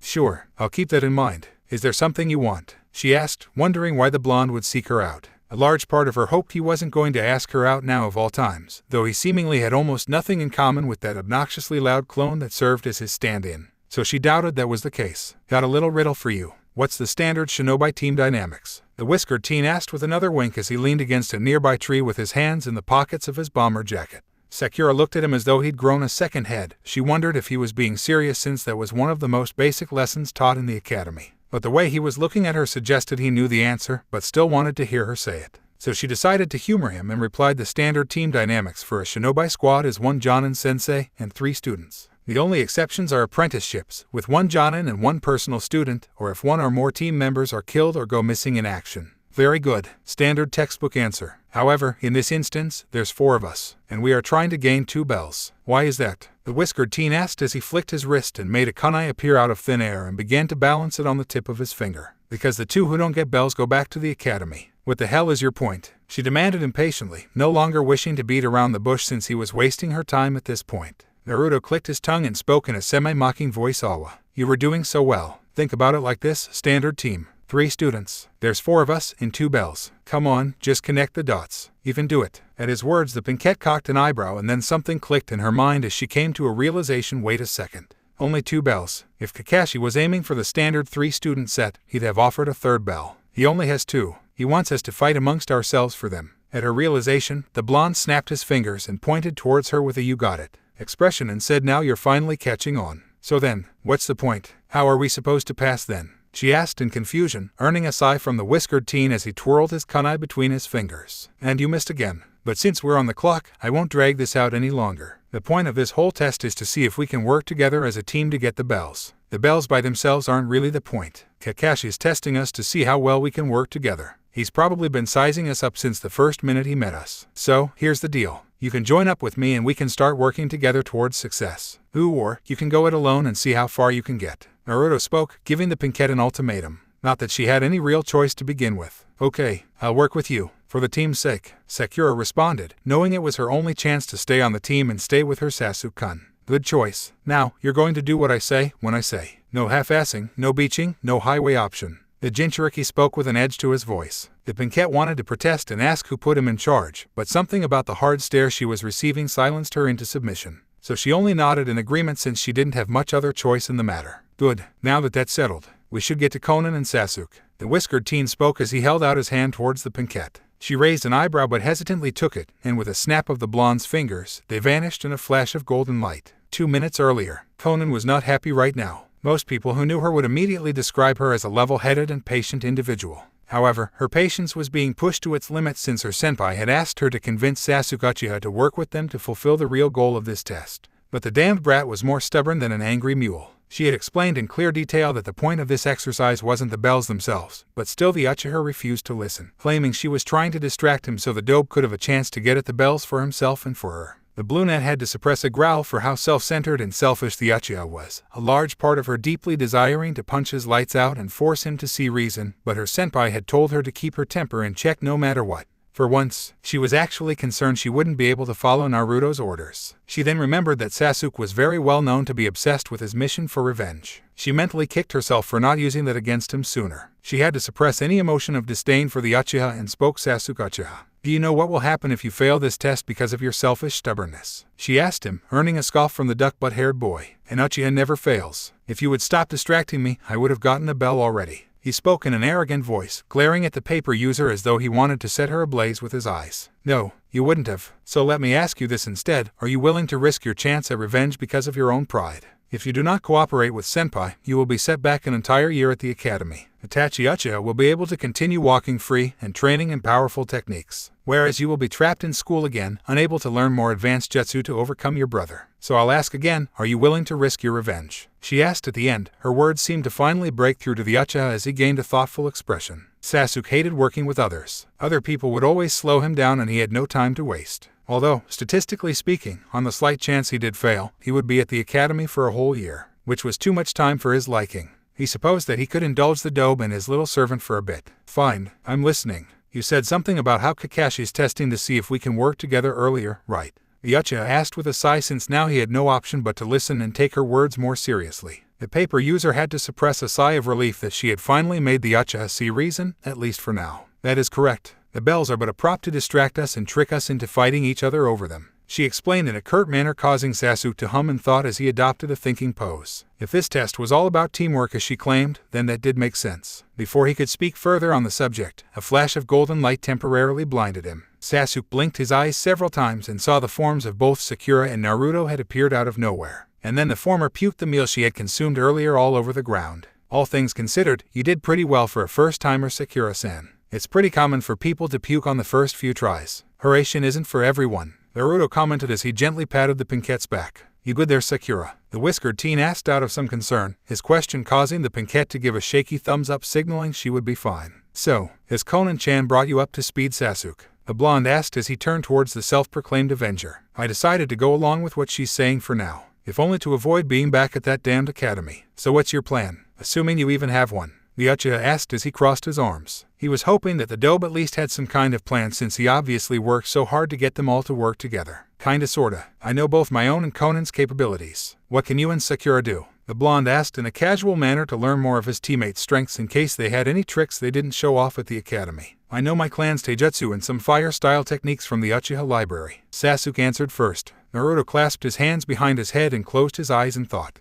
Sure. I'll keep that in mind. Is there something you want? She asked, wondering why the blonde would seek her out. A large part of her hoped he wasn't going to ask her out now of all times, though he seemingly had almost nothing in common with that obnoxiously loud clone that served as his stand-in. So she doubted that was the case. Got a little riddle for you. What's the standard shinobi team dynamics? The whiskered teen asked with another wink as he leaned against a nearby tree with his hands in the pockets of his bomber jacket. Sakura looked at him as though he'd grown a second head. She wondered if he was being serious since that was one of the most basic lessons taught in the academy. But the way he was looking at her suggested he knew the answer, but still wanted to hear her say it. So she decided to humor him and replied the standard team dynamics for a shinobi squad is 1 Jonin sensei and 3 students. The only exceptions are apprenticeships, with 1 Jonin and 1 personal student, or if 1 or more team members are killed or go missing in action. Very good. Standard textbook answer. However, in this instance, there's 4 of us, and we are trying to gain 2 bells. Why is that? The whiskered teen asked as he flicked his wrist and made a kunai appear out of thin air and began to balance it on the tip of his finger. Because the 2 who don't get bells go back to the academy. What the hell is your point? She demanded impatiently, no longer wishing to beat around the bush since he was wasting her time at this point. Naruto clicked his tongue and spoke in a semi-mocking voice. Awa, you were doing so well. Think about it like this, standard team. 3 students. There's 4 of us and 2 bells. Come on, just connect the dots. Even do it. At his words, the pinkette cocked an eyebrow and then something clicked in her mind as she came to a realization. Wait a second. Only 2 bells. If Kakashi was aiming for the standard 3-student set, he'd have offered a 3rd bell. He only has 2. He wants us to fight amongst ourselves for them. At her realization, the blonde snapped his fingers and pointed towards her with a "you got it" expression and said, "Now you're finally catching on. So then, what's the point? How are we supposed to pass then?" she asked in confusion, earning a sigh from the whiskered teen as he twirled his kunai between his fingers. "And you missed again. But since we're on the clock, I won't drag this out any longer. The point of this whole test is to see if we can work together as a team to get the bells. The bells by themselves aren't really the point. Kakashi's testing us to see how well we can work together. He's probably been sizing us up since the first minute he met us. So, here's the deal. You can join up with me and we can start working together towards success. Or, you can go it alone and see how far you can get." Naruto spoke, giving the pinkette an ultimatum. Not that she had any real choice to begin with. "Okay, I'll work with you. For the team's sake," Sakura responded, knowing it was her only chance to stay on the team and stay with her Sasuke-kun. "Good choice. Now, you're going to do what I say, when I say. No half-assing, no beaching, no highway option." The Jinchuriki spoke with an edge to his voice. The pinkette wanted to protest and ask who put him in charge, but something about the hard stare she was receiving silenced her into submission. So she only nodded in agreement since she didn't have much other choice in the matter. "Good. Now that that's settled, we should get to Konan and Sasuke." The whiskered teen spoke as he held out his hand towards the pinkette. She raised an eyebrow but hesitantly took it, and with a snap of the blonde's fingers, they vanished in a flash of golden light. 2 minutes earlier, Konan was not happy right now. Most people who knew her would immediately describe her as a level-headed and patient individual. However, her patience was being pushed to its limit since her senpai had asked her to convince Sasuke Uchiha to work with them to fulfill the real goal of this test. But the damned brat was more stubborn than an angry mule. She had explained in clear detail that the point of this exercise wasn't the bells themselves, but still the Uchiha refused to listen, claiming she was trying to distract him so the dope could have a chance to get at the bells for himself and for her. The brunette had to suppress a growl for how self-centered and selfish the Uchiha was, a large part of her deeply desiring to punch his lights out and force him to see reason, but her senpai had told her to keep her temper in check no matter what. For once, she was actually concerned she wouldn't be able to follow Naruto's orders. She then remembered that Sasuke was very well known to be obsessed with his mission for revenge. She mentally kicked herself for not using that against him sooner. She had to suppress any emotion of disdain for the Uchiha and spoke Sasuke Uchiha. "Do you know what will happen if you fail this test because of your selfish stubbornness?" she asked him, earning a scoff from the duck-butt-haired boy. "An Uchiha never fails. If you would stop distracting me, I would have gotten a bell already." He spoke in an arrogant voice, glaring at the paper user as though he wanted to set her ablaze with his eyes. "No, you wouldn't have. So let me ask you this instead. Are you willing to risk your chance at revenge because of your own pride? If you do not cooperate with senpai, you will be set back an entire year at the academy. Itachi Uchiha will be able to continue walking free and training in powerful techniques, whereas you will be trapped in school again, unable to learn more advanced jutsu to overcome your brother. So I'll ask again, are you willing to risk your revenge?" she asked at the end. Her words seemed to finally break through to the Uchiha as he gained a thoughtful expression. Sasuke hated working with others. Other people would always slow him down and he had no time to waste. Although, statistically speaking, on the slight chance he did fail, he would be at the academy for a whole year, which was too much time for his liking. He supposed that he could indulge the dobe and his little servant for a bit. "Fine, I'm listening. You said something about how Kakashi's testing to see if we can work together earlier, right?" the Uchiha asked with a sigh since now he had no option but to listen and take her words more seriously. The paper user had to suppress a sigh of relief that she had finally made the Uchiha see reason, at least for now. "That is correct. The bells are but a prop to distract us and trick us into fighting each other over them," she explained in a curt manner, causing Sasuke to hum in thought as he adopted a thinking pose. If this test was all about teamwork as she claimed, then that did make sense. Before he could speak further on the subject, a flash of golden light temporarily blinded him. Sasuke blinked his eyes several times and saw the forms of both Sakura and Naruto had appeared out of nowhere. And then the former puked the meal she had consumed earlier all over the ground. "All things considered, you did pretty well for a first-timer, Sakura-san. It's pretty common for people to puke on the first few tries. Hydration isn't for everyone," Naruto commented as he gently patted the pinkette's back. "You good there, Sakura?" the whiskered teen asked out of some concern, his question causing the pinkette to give a shaky thumbs-up signaling she would be fine. "So, has Konan-chan brought you up to speed, Sasuke?" the blonde asked as he turned towards the self-proclaimed avenger. "I decided to go along with what she's saying for now, if only to avoid being back at that damned academy. So what's your plan, assuming you even have one?" the Uchiha asked as he crossed his arms. He was hoping that the dobe at least had some kind of plan since he obviously worked so hard to get them all to work together. "Kinda sorta. I know both my own and Konan's capabilities. What can you and Sakura do?" The blonde asked in a casual manner to learn more of his teammates' strengths in case they had any tricks they didn't show off at the academy. I know my clan's taijutsu and some fire-style techniques from the Uchiha library, Sasuke answered first. Naruto clasped his hands behind his head and closed his eyes in thought.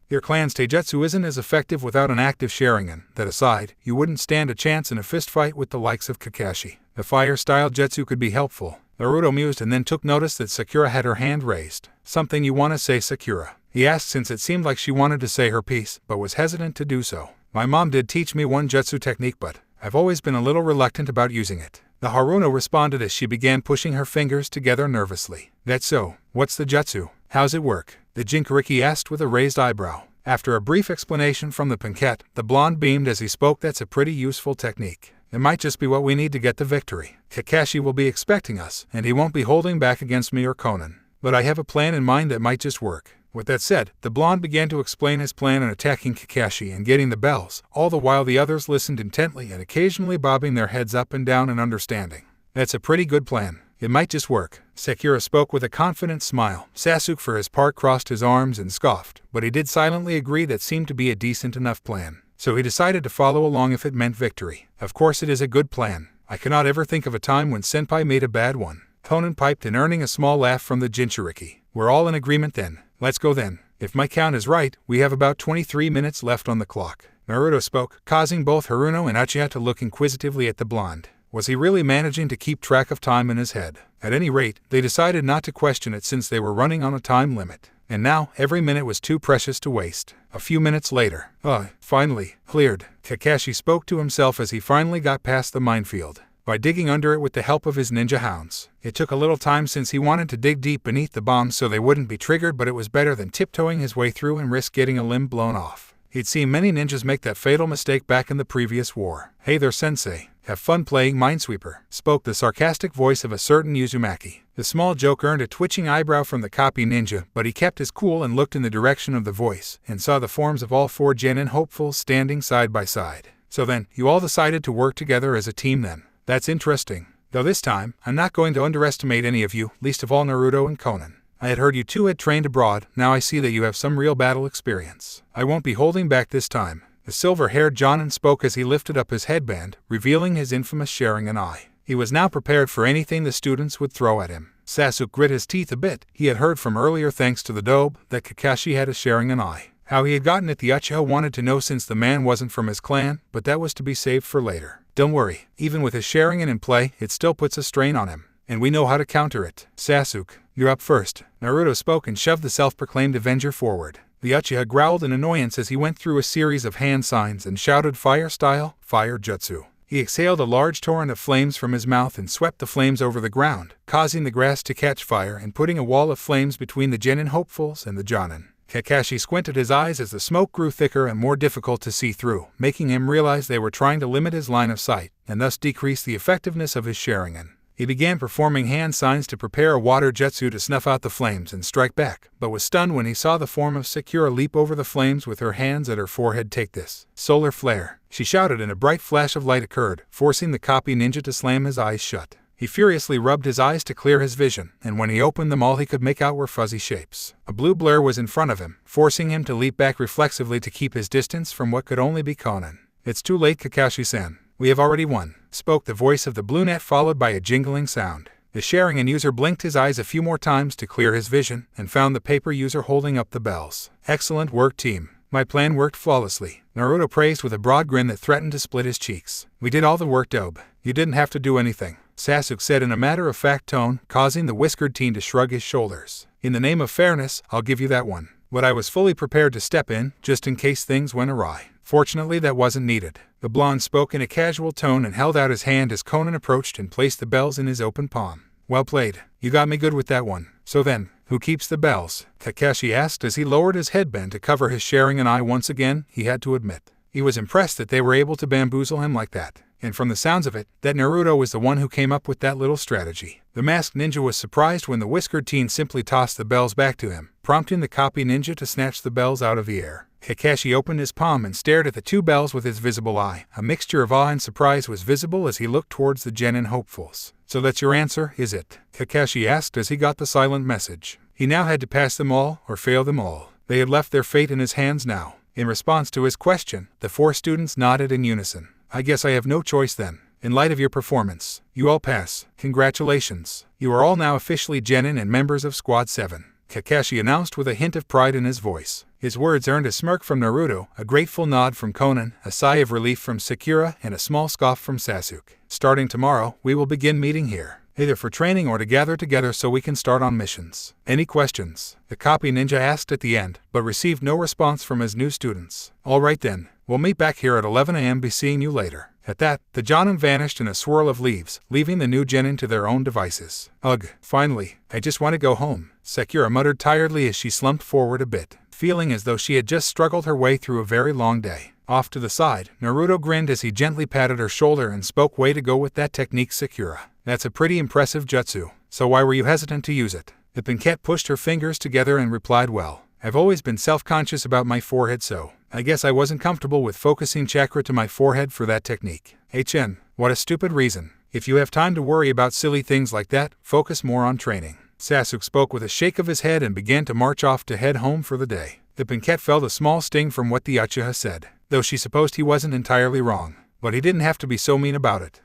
Your clan's taijutsu isn't as effective without an active Sharingan. That aside, you wouldn't stand a chance in a fistfight with the likes of Kakashi. The fire-style jutsu could be helpful. Naruto mused and then took notice that Sakura had her hand raised. Something you want to say, Sakura? He asked since it seemed like she wanted to say her piece, but was hesitant to do so. My mom did teach me one jutsu technique, but I've always been a little reluctant about using it. The Haruno responded as she began pushing her fingers together nervously. That's so. What's the jutsu? How's it work? The Jinchuriki asked with a raised eyebrow. After a brief explanation from the Pinkette, the blonde beamed as he spoke. That's a pretty useful technique. It might just be what we need to get the victory. Kakashi will be expecting us, and he won't be holding back against me or Conan. But I have a plan in mind that might just work. With that said, the blonde began to explain his plan in attacking Kakashi and getting the bells, all the while the others listened intently and occasionally bobbing their heads up and down in understanding. That's a pretty good plan. It might just work. Sakura spoke with a confident smile. Sasuke for his part crossed his arms and scoffed, but he did silently agree that seemed to be a decent enough plan. So he decided to follow along if it meant victory. Of course it is a good plan. I cannot ever think of a time when Senpai made a bad one. Conan piped in, earning a small laugh from the Jinchuriki. We're all in agreement then. Let's go then. If my count is right, we have about 23 minutes left on the clock. Naruto spoke, causing both Haruno and Uchiha to look inquisitively at the blonde. Was he really managing to keep track of time in his head? At any rate, they decided not to question it since they were running on a time limit. And now, every minute was too precious to waste. A few minutes later, finally, cleared. Kakashi spoke to himself as he finally got past the minefield. By digging under it with the help of his ninja hounds. It took a little time since he wanted to dig deep beneath the bombs so they wouldn't be triggered, but it was better than tiptoeing his way through and risk getting a limb blown off. He'd seen many ninjas make that fatal mistake back in the previous war. Hey there, sensei. Have fun playing Minesweeper, spoke the sarcastic voice of a certain Uzumaki. The small joke earned a twitching eyebrow from the copy ninja, but he kept his cool and looked in the direction of the voice, and saw the forms of all four genin hopefuls standing side by side. So then, you all decided to work together as a team then. That's interesting. Though this time, I'm not going to underestimate any of you, least of all Naruto and Conan. I had heard you two had trained abroad, now I see that you have some real battle experience. I won't be holding back this time. The silver-haired Jonin spoke as he lifted up his headband, revealing his infamous Sharingan eye. He was now prepared for anything the students would throw at him. Sasuke grit his teeth a bit. He had heard from earlier, thanks to the dobe, that Kakashi had a Sharingan eye. How he had gotten it the Uchiha wanted to know since the man wasn't from his clan, but that was to be saved for later. Don't worry, even with his Sharingan in play, it still puts a strain on him. And we know how to counter it. Sasuke, you're up first. Naruto spoke and shoved the self-proclaimed Avenger forward. The Uchiha growled in annoyance as he went through a series of hand signs and shouted fire style, fire jutsu. He exhaled a large torrent of flames from his mouth and swept the flames over the ground, causing the grass to catch fire and putting a wall of flames between the genin hopefuls and the Jonin. Kakashi squinted his eyes as the smoke grew thicker and more difficult to see through, making him realize they were trying to limit his line of sight, and thus decrease the effectiveness of his Sharingan. He began performing hand signs to prepare a water jutsu to snuff out the flames and strike back, but was stunned when he saw the form of Sakura leap over the flames with her hands at her forehead. Take this. Solar flare, she shouted, and a bright flash of light occurred, forcing the copy ninja to slam his eyes shut. He furiously rubbed his eyes to clear his vision, and when he opened them all he could make out were fuzzy shapes. A blue blur was in front of him, forcing him to leap back reflexively to keep his distance from what could only be Conan. It's too late, Kakashi-san. We have already won, spoke the voice of the brunette, followed by a jingling sound. The Sharingan user blinked his eyes a few more times to clear his vision, and found the paper user holding up the bells. Excellent work, team. My plan worked flawlessly, Naruto praised with a broad grin that threatened to split his cheeks. We did all the work, Dobe. You didn't have to do anything, Sasuke said in a matter-of-fact tone, causing the whiskered teen to shrug his shoulders. In the name of fairness, I'll give you that one. But I was fully prepared to step in, just in case things went awry. Fortunately, that wasn't needed. The blonde spoke in a casual tone and held out his hand as Conan approached and placed the bells in his open palm. Well played. You got me good with that one. So then, who keeps the bells? Kakashi asked as he lowered his headband to cover his Sharingan eye once again. He had to admit, he was impressed that they were able to bamboozle him like that. And from the sounds of it, that Naruto was the one who came up with that little strategy. The masked ninja was surprised when the whiskered teen simply tossed the bells back to him, prompting the copy ninja to snatch the bells out of the air. Kakashi opened his palm and stared at the two bells with his visible eye. A mixture of awe and surprise was visible as he looked towards the genin hopefuls. So that's your answer, is it? Kakashi asked as he got the silent message. He now had to pass them all, or fail them all. They had left their fate in his hands now. In response to his question, the 4 students nodded in unison. I guess I have no choice then. In light of your performance, you all pass. Congratulations. You are all now officially genin and members of Squad 7. Kakashi announced with a hint of pride in his voice. His words earned a smirk from Naruto, a grateful nod from Konan, a sigh of relief from Sakura, and a small scoff from Sasuke. Starting tomorrow, we will begin meeting here, either for training or to gather together so we can start on missions. Any questions? The copy ninja asked at the end, but received no response from his new students. Alright then, we'll meet back here at 11 a.m. Be seeing you later. At that, the Jonin vanished in a swirl of leaves, leaving the new genin to their own devices. Ugh, finally, I just want to go home, Sakura muttered tiredly as she slumped forward a bit, feeling as though she had just struggled her way through a very long day. Off to the side, Naruto grinned as he gently patted her shoulder and spoke, way to go with that technique, Sakura. That's a pretty impressive jutsu, so why were you hesitant to use it? The Pinkette pushed her fingers together and replied, well, I've always been self-conscious about my forehead, so I guess I wasn't comfortable with focusing chakra to my forehead for that technique. HN, what a stupid reason. If you have time to worry about silly things like that, focus more on training. Sasuke spoke with a shake of his head and began to march off to head home for the day. The Pinkette felt a small sting from what the Uchiha said, though she supposed he wasn't entirely wrong. But he didn't have to be so mean about it.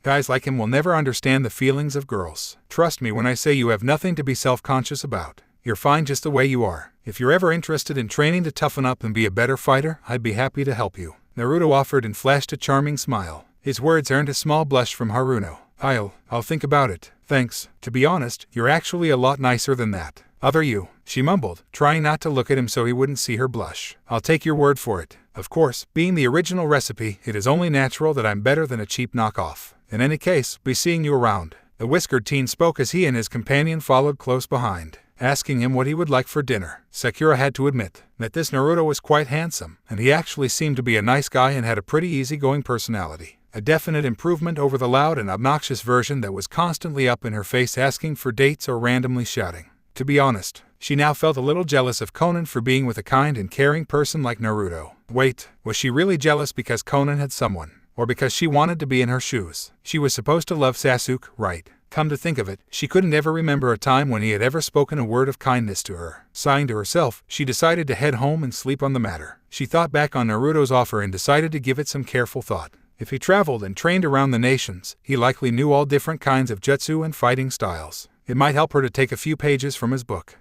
Guys like him will never understand the feelings of girls. Trust me when I say you have nothing to be self-conscious about. You're fine just the way you are. If you're ever interested in training to toughen up and be a better fighter, I'd be happy to help you. Naruto offered and flashed a charming smile. His words earned a small blush from Haruno. I'll think about it. Thanks. To be honest, you're actually a lot nicer than that other you, she mumbled, trying not to look at him so he wouldn't see her blush. I'll take your word for it. Of course, being the original recipe, it is only natural that I'm better than a cheap knockoff. In any case, be seeing you around. The whiskered teen spoke as he and his companion followed close behind, asking him what he would like for dinner. Sakura had to admit that this Naruto was quite handsome, and he actually seemed to be a nice guy and had a pretty easygoing personality. A definite improvement over the loud and obnoxious version that was constantly up in her face asking for dates or randomly shouting. To be honest, she now felt a little jealous of Konan for being with a kind and caring person like Naruto. Wait, was she really jealous because Konan had someone? Or because she wanted to be in her shoes? She was supposed to love Sasuke, right? Come to think of it, she couldn't ever remember a time when he had ever spoken a word of kindness to her. Sighing to herself, she decided to head home and sleep on the matter. She thought back on Naruto's offer and decided to give it some careful thought. If he traveled and trained around the nations, he likely knew all different kinds of jutsu and fighting styles. It might help her to take a few pages from his book.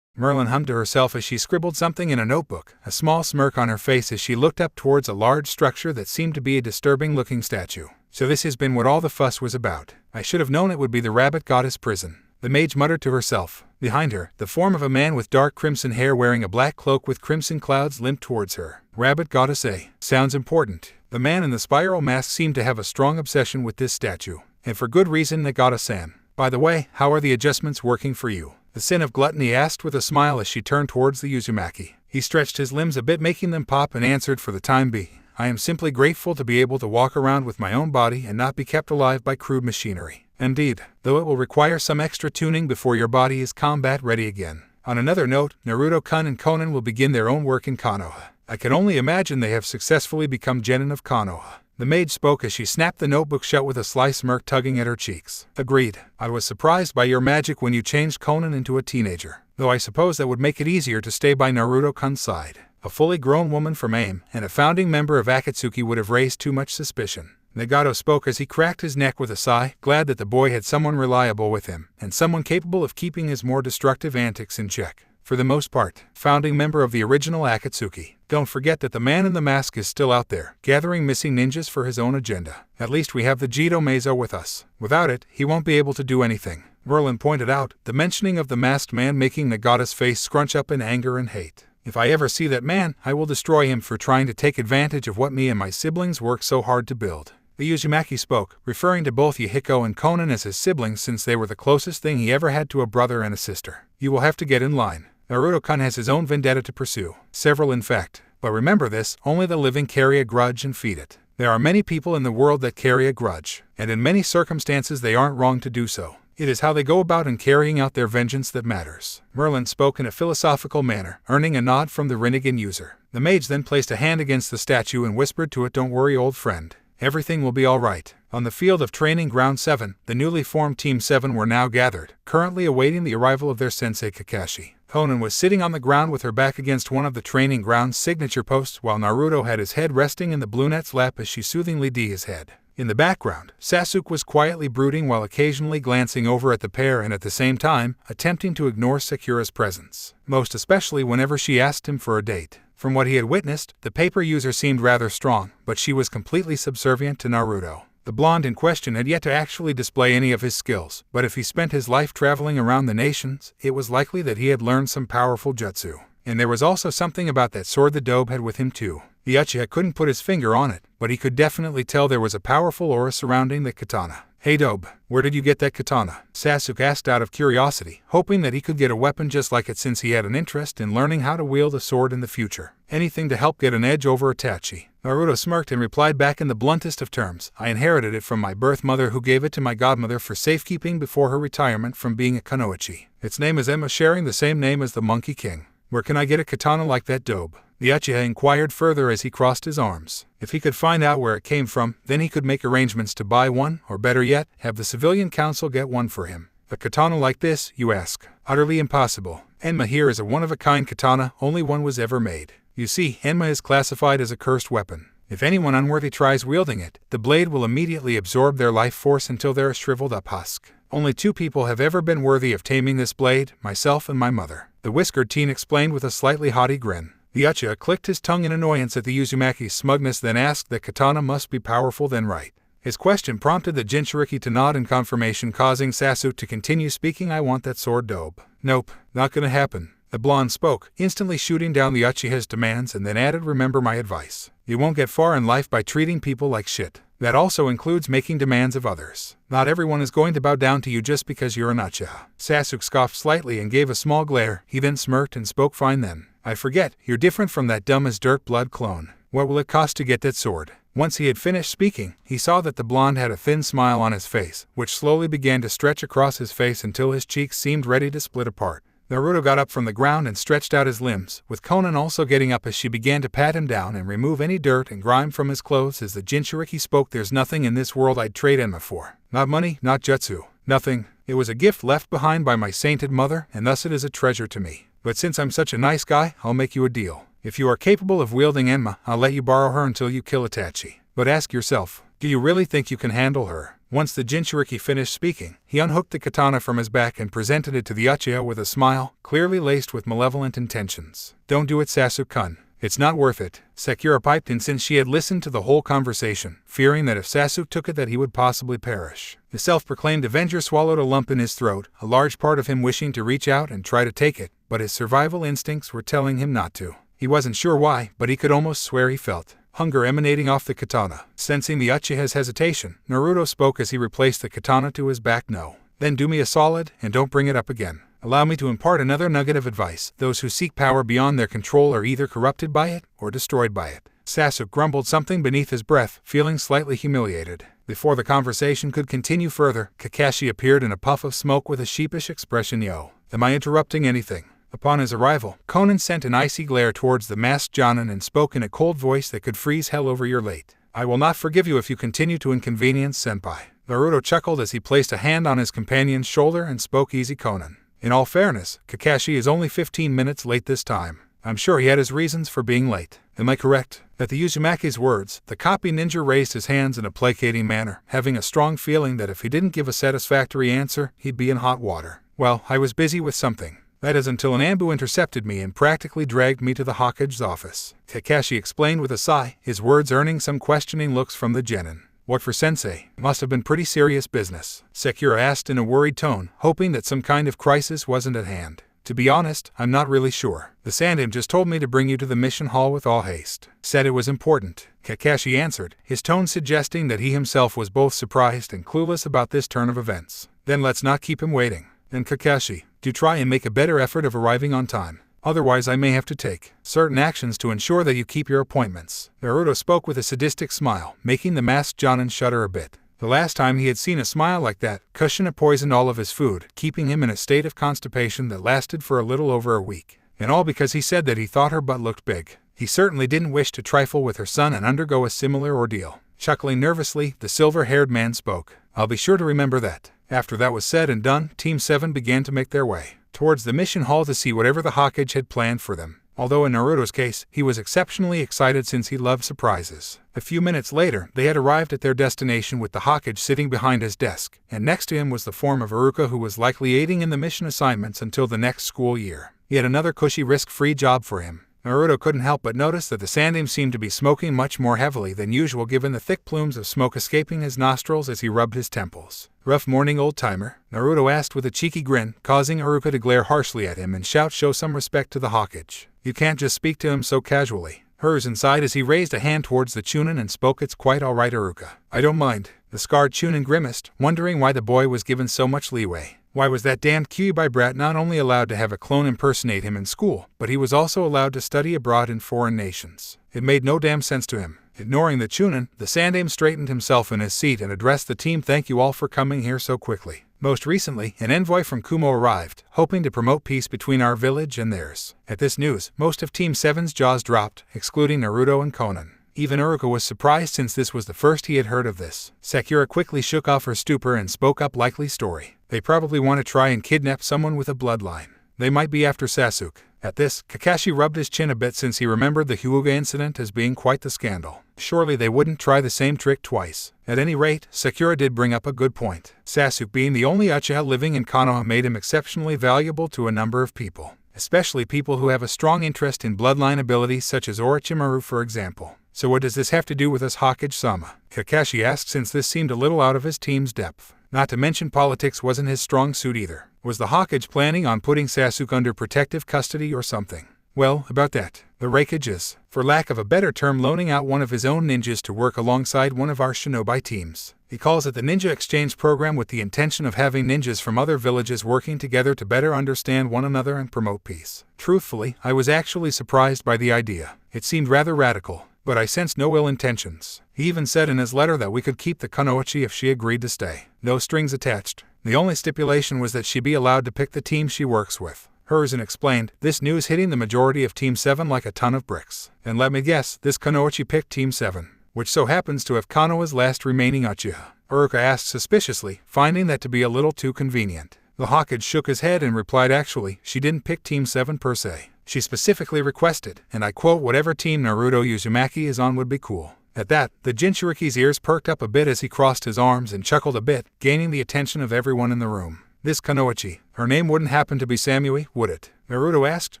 Merlin hummed to herself as she scribbled something in a notebook, a small smirk on her face as she looked up towards a large structure that seemed to be a disturbing-looking statue. So this has been what all the fuss was about. I should have known it would be the rabbit goddess prison. The mage muttered to herself. Behind her, the form of a man with dark crimson hair wearing a black cloak with crimson clouds limped towards her. Rabbit goddess A. Sounds important. The man in the spiral mask seemed to have a strong obsession with this statue. And for good reason, Nagata-san. By the way, how are the adjustments working for you? The sin of gluttony asked with a smile as she turned towards the Uzumaki. He stretched his limbs a bit, making them pop, and answered, for the time being, I am simply grateful to be able to walk around with my own body and not be kept alive by crude machinery. Indeed, though it will require some extra tuning before your body is combat ready again. On another note, Naruto-kun and Konan will begin their own work in Konoha. I can only imagine they have successfully become genin of Konoha. The maid spoke as she snapped the notebook shut with a sly smirk tugging at her cheeks. Agreed. I was surprised by your magic when you changed Konan into a teenager, though I suppose that would make it easier to stay by Naruto-kun's side. A fully grown woman from AIM and a founding member of Akatsuki would have raised too much suspicion. Nagato spoke as he cracked his neck with a sigh, glad that the boy had someone reliable with him, and someone capable of keeping his more destructive antics in check. For the most part, founding member of the original Akatsuki. Don't forget that the man in the mask is still out there, gathering missing ninjas for his own agenda. At least we have the Jito Meizo with us. Without it, he won't be able to do anything. Merlin pointed out, the mentioning of the masked man making Nagata's face scrunch up in anger and hate. If I ever see that man, I will destroy him for trying to take advantage of what me and my siblings worked so hard to build. The Uzumaki spoke, referring to both Yahiko and Konan as his siblings since they were the closest thing he ever had to a brother and a sister. You will have to get in line. Naruto-kun has his own vendetta to pursue. Several, in fact. But remember this, only the living carry a grudge and feed it. There are many people in the world that carry a grudge, and in many circumstances they aren't wrong to do so. It is how they go about in carrying out their vengeance that matters. Merlin spoke in a philosophical manner, earning a nod from the Rinnegan user. The mage then placed a hand against the statue and whispered to it, don't worry, old friend. Everything will be all right. On the field of training ground 7, the newly formed Team 7 were now gathered, currently awaiting the arrival of their sensei Kakashi. Konan was sitting on the ground with her back against one of the training ground's signature posts while Naruto had his head resting in the brunette's lap as she soothingly did his head. In the background, Sasuke was quietly brooding while occasionally glancing over at the pair and at the same time, attempting to ignore Sakura's presence, most especially whenever she asked him for a date. From what he had witnessed, the paper user seemed rather strong, but she was completely subservient to Naruto. The blonde in question had yet to actually display any of his skills, but if he spent his life traveling around the nations, it was likely that he had learned some powerful jutsu. And there was also something about that sword the Dobe had with him too. The Uchiha couldn't put his finger on it, but he could definitely tell there was a powerful aura surrounding the katana. "Hey Dobe, where did you get that katana?" Sasuke asked out of curiosity, hoping that he could get a weapon just like it since he had an interest in learning how to wield a sword in the future. Anything to help get an edge over Itachi. Naruto smirked and replied back in the bluntest of terms, "I inherited it from my birth mother who gave it to my godmother for safekeeping before her retirement from being a kunoichi. Its name is Emma, sharing the same name as the Monkey King." "Where can I get a katana like that, Dobe?" The Uchiha inquired further as he crossed his arms. If he could find out where it came from, then he could make arrangements to buy one, or better yet, have the civilian council get one for him. "A katana like this, you ask? Utterly impossible. Enma here is a one-of-a-kind katana, only one was ever made. You see, Enma is classified as a cursed weapon. If anyone unworthy tries wielding it, the blade will immediately absorb their life force until they're a shriveled-up husk. Only 2 people have ever been worthy of taming this blade, myself and my mother," the whiskered teen explained with a slightly haughty grin. The Uchiha clicked his tongue in annoyance at the Uzumaki's smugness, then asked that katana must be powerful then right. His question prompted the Jinchuriki to nod in confirmation, causing Sasuke to continue speaking. "I want that sword, Dobe." "Nope, not gonna happen." The blonde spoke, instantly shooting down the Uchiha's demands, and then added, "Remember my advice. You won't get far in life by treating people like shit. That also includes making demands of others. Not everyone is going to bow down to you just because you're an Uchiha." Sasuke scoffed slightly and gave a small glare. He then smirked and spoke, "Fine then. I forget, you're different from that dumb as dirt blood clone. What will it cost to get that sword?" Once he had finished speaking, he saw that the blonde had a thin smile on his face, which slowly began to stretch across his face until his cheeks seemed ready to split apart. Naruto got up from the ground and stretched out his limbs, with Konan also getting up as she began to pat him down and remove any dirt and grime from his clothes. As the Jinchuriki spoke, "There's nothing in this world I'd trade Enma for. Not money, not jutsu. Nothing. It was a gift left behind by my sainted mother, and thus it is a treasure to me. But since I'm such a nice guy, I'll make you a deal. If you are capable of wielding Enma, I'll let you borrow her until you kill Itachi. But ask yourself, do you really think you can handle her?" Once the Jinchuriki finished speaking, he unhooked the katana from his back and presented it to the Uchiha with a smile, clearly laced with malevolent intentions. "Don't do it, Sasuke-kun. It's not worth it," Sakura piped in, since she had listened to the whole conversation, fearing that if Sasuke took it that he would possibly perish. The self-proclaimed Avenger swallowed a lump in his throat, a large part of him wishing to reach out and try to take it, but his survival instincts were telling him not to. He wasn't sure why, but he could almost swear he felt hunger emanating off the katana. Sensing the Uchiha's hesitation, Naruto spoke as he replaced the katana to his back. "No. Then do me a solid, and don't bring it up again. Allow me to impart another nugget of advice. Those who seek power beyond their control are either corrupted by it, or destroyed by it." Sasuke grumbled something beneath his breath, feeling slightly humiliated. Before the conversation could continue further, Kakashi appeared in a puff of smoke with a sheepish expression. "Yo, am I interrupting anything?" Upon his arrival, Konan sent an icy glare towards the masked Jonin and spoke in a cold voice that could freeze hell over your late. "I will not forgive you if you continue to inconvenience Senpai." Naruto chuckled as he placed a hand on his companion's shoulder and spoke, "Easy, Konan. In all fairness, Kakashi is only 15 minutes late this time. I'm sure he had his reasons for being late. Am I correct?" At the Uzumaki's words, the copy ninja raised his hands in a placating manner, having a strong feeling that if he didn't give a satisfactory answer, he'd be in hot water. "Well, I was busy with something. That is until an Anbu intercepted me and practically dragged me to the Hokage's office," Kakashi explained with a sigh, his words earning some questioning looks from the genin. "What for, sensei? Must have been pretty serious business," Sakura asked in a worried tone, hoping that some kind of crisis wasn't at hand. "To be honest, I'm not really sure. The Sandim just told me to bring you to the mission hall with all haste. Said it was important," Kakashi answered, his tone suggesting that he himself was both surprised and clueless about this turn of events. "Then let's not keep him waiting. And Kakashi, do try and make a better effort of arriving on time. Otherwise I may have to take certain actions to ensure that you keep your appointments." Naruto spoke with a sadistic smile, making the masked Jonin shudder a bit. The last time he had seen a smile like that, Kushina poisoned all of his food, keeping him in a state of constipation that lasted for a little over a week. And all because he said that he thought her butt looked big. He certainly didn't wish to trifle with her son and undergo a similar ordeal. Chuckling nervously, the silver-haired man spoke. "I'll be sure to remember that." After that was said and done, Team 7 began to make their way. towards the mission hall to see whatever the Hokage had planned for them. Although in Naruto's case, he was exceptionally excited since he loved surprises. A few minutes later, they had arrived at their destination with the Hokage sitting behind his desk, and next to him was the form of Iruka, who was likely aiding in the mission assignments until the next school year. He had another cushy risk-free job for him. Naruto couldn't help but notice that the Sandaime seemed to be smoking much more heavily than usual given the thick plumes of smoke escaping his nostrils as he rubbed his temples. "Rough morning, old-timer?" Naruto asked with a cheeky grin, causing Iruka to glare harshly at him and shout, "Show some respect to the Hokage. You can't just speak to him so casually." Hers sighed as he raised a hand towards the Chunin and spoke, "It's quite all right, Iruka. I don't mind." The scarred Chunin grimaced, wondering why the boy was given so much leeway. Why was that damned Kyuubi brat not only allowed to have a clone impersonate him in school, but he was also allowed to study abroad in foreign nations? It made no damn sense to him. Ignoring the Chunin, the Sandaime straightened himself in his seat and addressed the team. "Thank you all for coming here so quickly. Most recently, an envoy from Kumo arrived, hoping to promote peace between our village and theirs." At this news, most of Team 7's jaws dropped, excluding Naruto and Konan. Even Iruka was surprised since this was the first he had heard of this. Sakura quickly shook off her stupor and spoke up, "Likely story. They probably want to try and kidnap someone with a bloodline. They might be after Sasuke." At this, Kakashi rubbed his chin a bit since he remembered the Hyuga incident as being quite the scandal. Surely they wouldn't try the same trick twice. At any rate, Sakura did bring up a good point. Sasuke being the only Uchiha living in Konoha made him exceptionally valuable to a number of people, especially people who have a strong interest in bloodline abilities such as Orochimaru, for example. "So what does this have to do with us, Hokage-sama?" Kakashi asked, since this seemed a little out of his team's depth. Not to mention politics wasn't his strong suit either. Was the Hokage planning on putting Sasuke under protective custody or something? Well, about that, the Raikage is, for lack of a better term, loaning out one of his own ninjas to work alongside one of our shinobi teams. He calls it the Ninja Exchange Program, with the intention of having ninjas from other villages working together to better understand one another and promote peace. Truthfully, I was actually surprised by the idea. It seemed rather radical, but I sensed no ill intentions. He even said in his letter that we could keep the Kunoichi if she agreed to stay. No strings attached. The only stipulation was that she be allowed to pick the team she works with. Hiruzen explained, this news hitting the majority of Team 7 like a ton of bricks. And let me guess, this Kunoichi picked Team 7, which so happens to have Konoha's last remaining Uchiha. Iruka asked suspiciously, finding that to be a little too convenient. The Hokage shook his head and replied, actually, she didn't pick Team 7 per se. She specifically requested, and I quote, whatever team Naruto Uzumaki is on would be cool. At that, the Jinchuriki's ears perked up a bit as he crossed his arms and chuckled a bit, gaining the attention of everyone in the room. This Kunoichi, her name wouldn't happen to be Samui, would it? Naruto asked,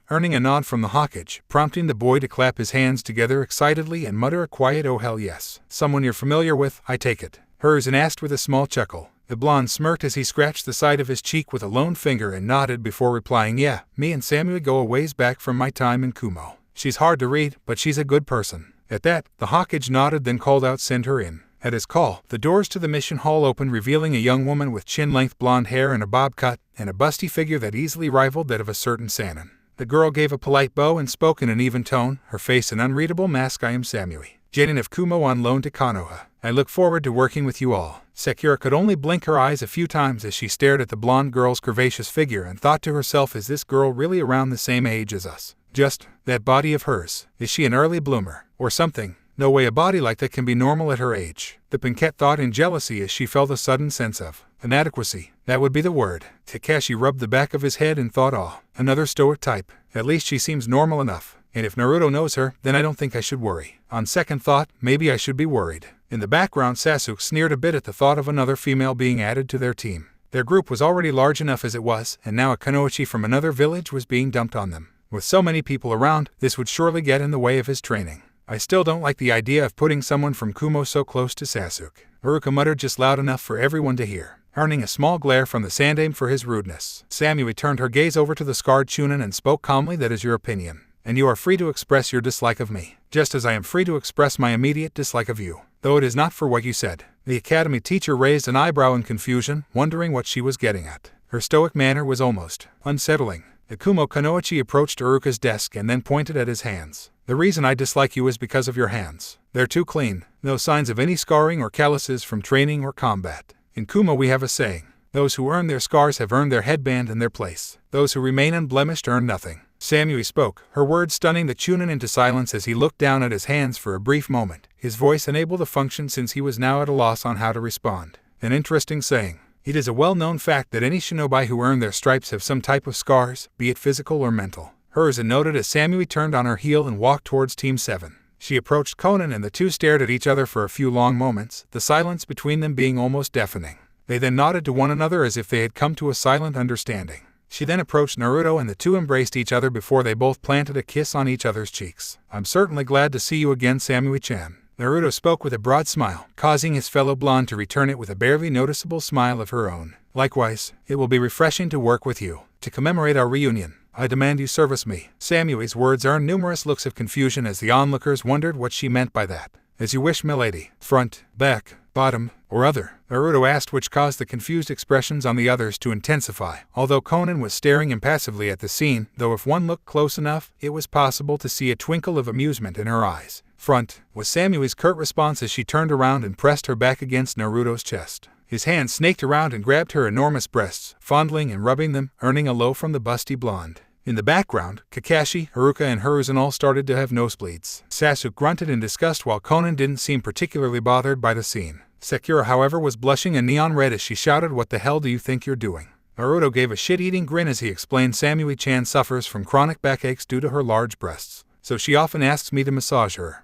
earning a nod from the Hokage, prompting the boy to clap his hands together excitedly and mutter a quiet "oh hell yes." Someone you're familiar with, I take it? Hiruzen asked with a small chuckle. The blonde smirked as he scratched the side of his cheek with a lone finger and nodded before replying, yeah, me and Samui go a ways back from my time in Kumo. She's hard to read, but she's a good person. At that, the Hokage nodded, then called out, send her in. At his call, the doors to the mission hall opened, revealing a young woman with chin-length blonde hair and a bob cut, and a busty figure that easily rivaled that of a certain Sannin. The girl gave a polite bow and spoke in an even tone, her face an unreadable mask. I am Samui, Jaden of Kumo on loan to Konoha. I look forward to working with you all. Sakura could only blink her eyes a few times as she stared at the blonde girl's curvaceous figure and thought to herself, is this girl really around the same age as us? Just, that body of hers. Is she an early bloomer, or something? No way a body like that can be normal at her age. The Pinkette thought in jealousy as she felt a sudden sense of inadequacy. That would be the word. Kakashi rubbed the back of his head and thought, oh, another stoic type. At least she seems normal enough. And if Naruto knows her, then I don't think I should worry. On second thought, maybe I should be worried. In the background, Sasuke sneered a bit at the thought of another female being added to their team. Their group was already large enough as it was, and now a Kunoichi from another village was being dumped on them. With so many people around, this would surely get in the way of his training. I still don't like the idea of putting someone from Kumo so close to Sasuke. Iruka muttered just loud enough for everyone to hear, earning a small glare from the Sandaime for his rudeness. Samui turned her gaze over to the scarred Chunin and spoke calmly, that is your opinion, and you are free to express your dislike of me, just as I am free to express my immediate dislike of you, though it is not for what you said. The academy teacher raised an eyebrow in confusion, wondering what she was getting at. Her stoic manner was almost unsettling. The Kumo Kunoichi approached Iruka's desk and then pointed at his hands. The reason I dislike you is because of your hands. They're too clean, no signs of any scarring or calluses from training or combat. In Kumo we have a saying, those who earn their scars have earned their headband and their place. Those who remain unblemished earn nothing. Samui spoke, her words stunning the Chunin into silence as he looked down at his hands for a brief moment. His voice unable to function since he was now at a loss on how to respond. An interesting saying. It is a well-known fact that any shinobi who earn their stripes have some type of scars, be it physical or mental. Hers noted as Samui turned on her heel and walked towards Team 7. She approached Conan and the two stared at each other for a few long moments, the silence between them being almost deafening. They then nodded to one another as if they had come to a silent understanding. She then approached Naruto and the two embraced each other before they both planted a kiss on each other's cheeks. "I'm certainly glad to see you again, Samui-chan." Naruto spoke with a broad smile, causing his fellow blonde to return it with a barely noticeable smile of her own. "Likewise, it will be refreshing to work with you. To commemorate our reunion, I demand you service me." Samui's words earned numerous looks of confusion as the onlookers wondered what she meant by that. "As you wish, milady. Front, back, bottom, or other?" Naruto asked, which caused the confused expressions on the others to intensify. Although Conan was staring impassively at the scene, though if one looked close enough, it was possible to see a twinkle of amusement in her eyes. "Front," was Samui's curt response as she turned around and pressed her back against Naruto's chest. His hand snaked around and grabbed her enormous breasts, fondling and rubbing them, earning a low from the busty blonde. In the background, Kakashi, Iruka, and Hiruzen all started to have nosebleeds. Sasuke grunted in disgust while Conan didn't seem particularly bothered by the scene. Sakura, however, was blushing a neon red as she shouted, "What the hell do you think you're doing?" Naruto gave a shit-eating grin as he explained Samui-chan suffers from chronic backaches due to her large breasts. "So she often asks me to massage her.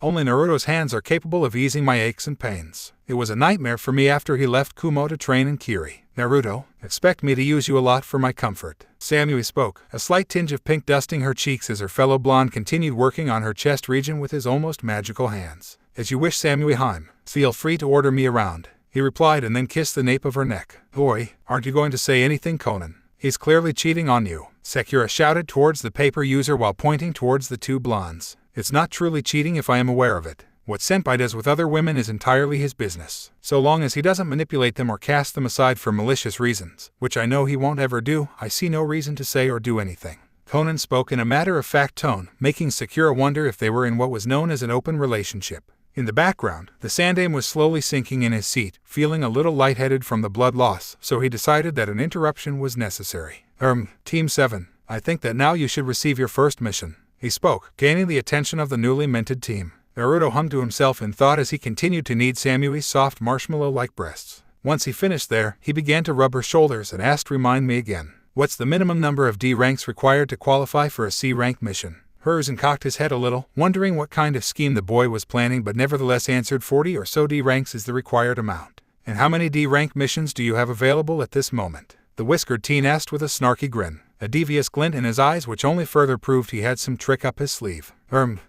Only Naruto's hands are capable of easing my aches and pains. It was a nightmare for me after he left Kumo to train in Kiri. Naruto, expect me to use you a lot for my comfort." Samui spoke, a slight tinge of pink dusting her cheeks as her fellow blonde continued working on her chest region with his almost magical hands. "As you wish, Samui-heim. Feel free to order me around," he replied and then kissed the nape of her neck. "Boy, aren't you going to say anything, Conan? He's clearly cheating on you," Sakura shouted towards the paper user while pointing towards the two blondes. "It's not truly cheating if I am aware of it. What Senpai does with other women is entirely his business. So long as he doesn't manipulate them or cast them aside for malicious reasons, which I know he won't ever do, I see no reason to say or do anything." Conan spoke in a matter-of-fact tone, making Sakura wonder if they were in what was known as an open relationship. In the background, the Sandame was slowly sinking in his seat, feeling a little lightheaded from the blood loss, so he decided that an interruption was necessary. Team 7, I think that now you should receive your first mission," he spoke, gaining the attention of the newly minted team. Naruto hummed to himself in thought as he continued to knead Samui's soft marshmallow-like breasts. Once he finished there, he began to rub her shoulders and asked, "Remind me again, what's the minimum number of D ranks required to qualify for a C rank mission?" Hiruzen cocked his head a little, wondering what kind of scheme the boy was planning, but nevertheless answered 40 or so D ranks is the required amount. "And how many D rank missions do you have available at this moment?" the whiskered teen asked with a snarky grin, a devious glint in his eyes which only further proved he had some trick up his sleeve.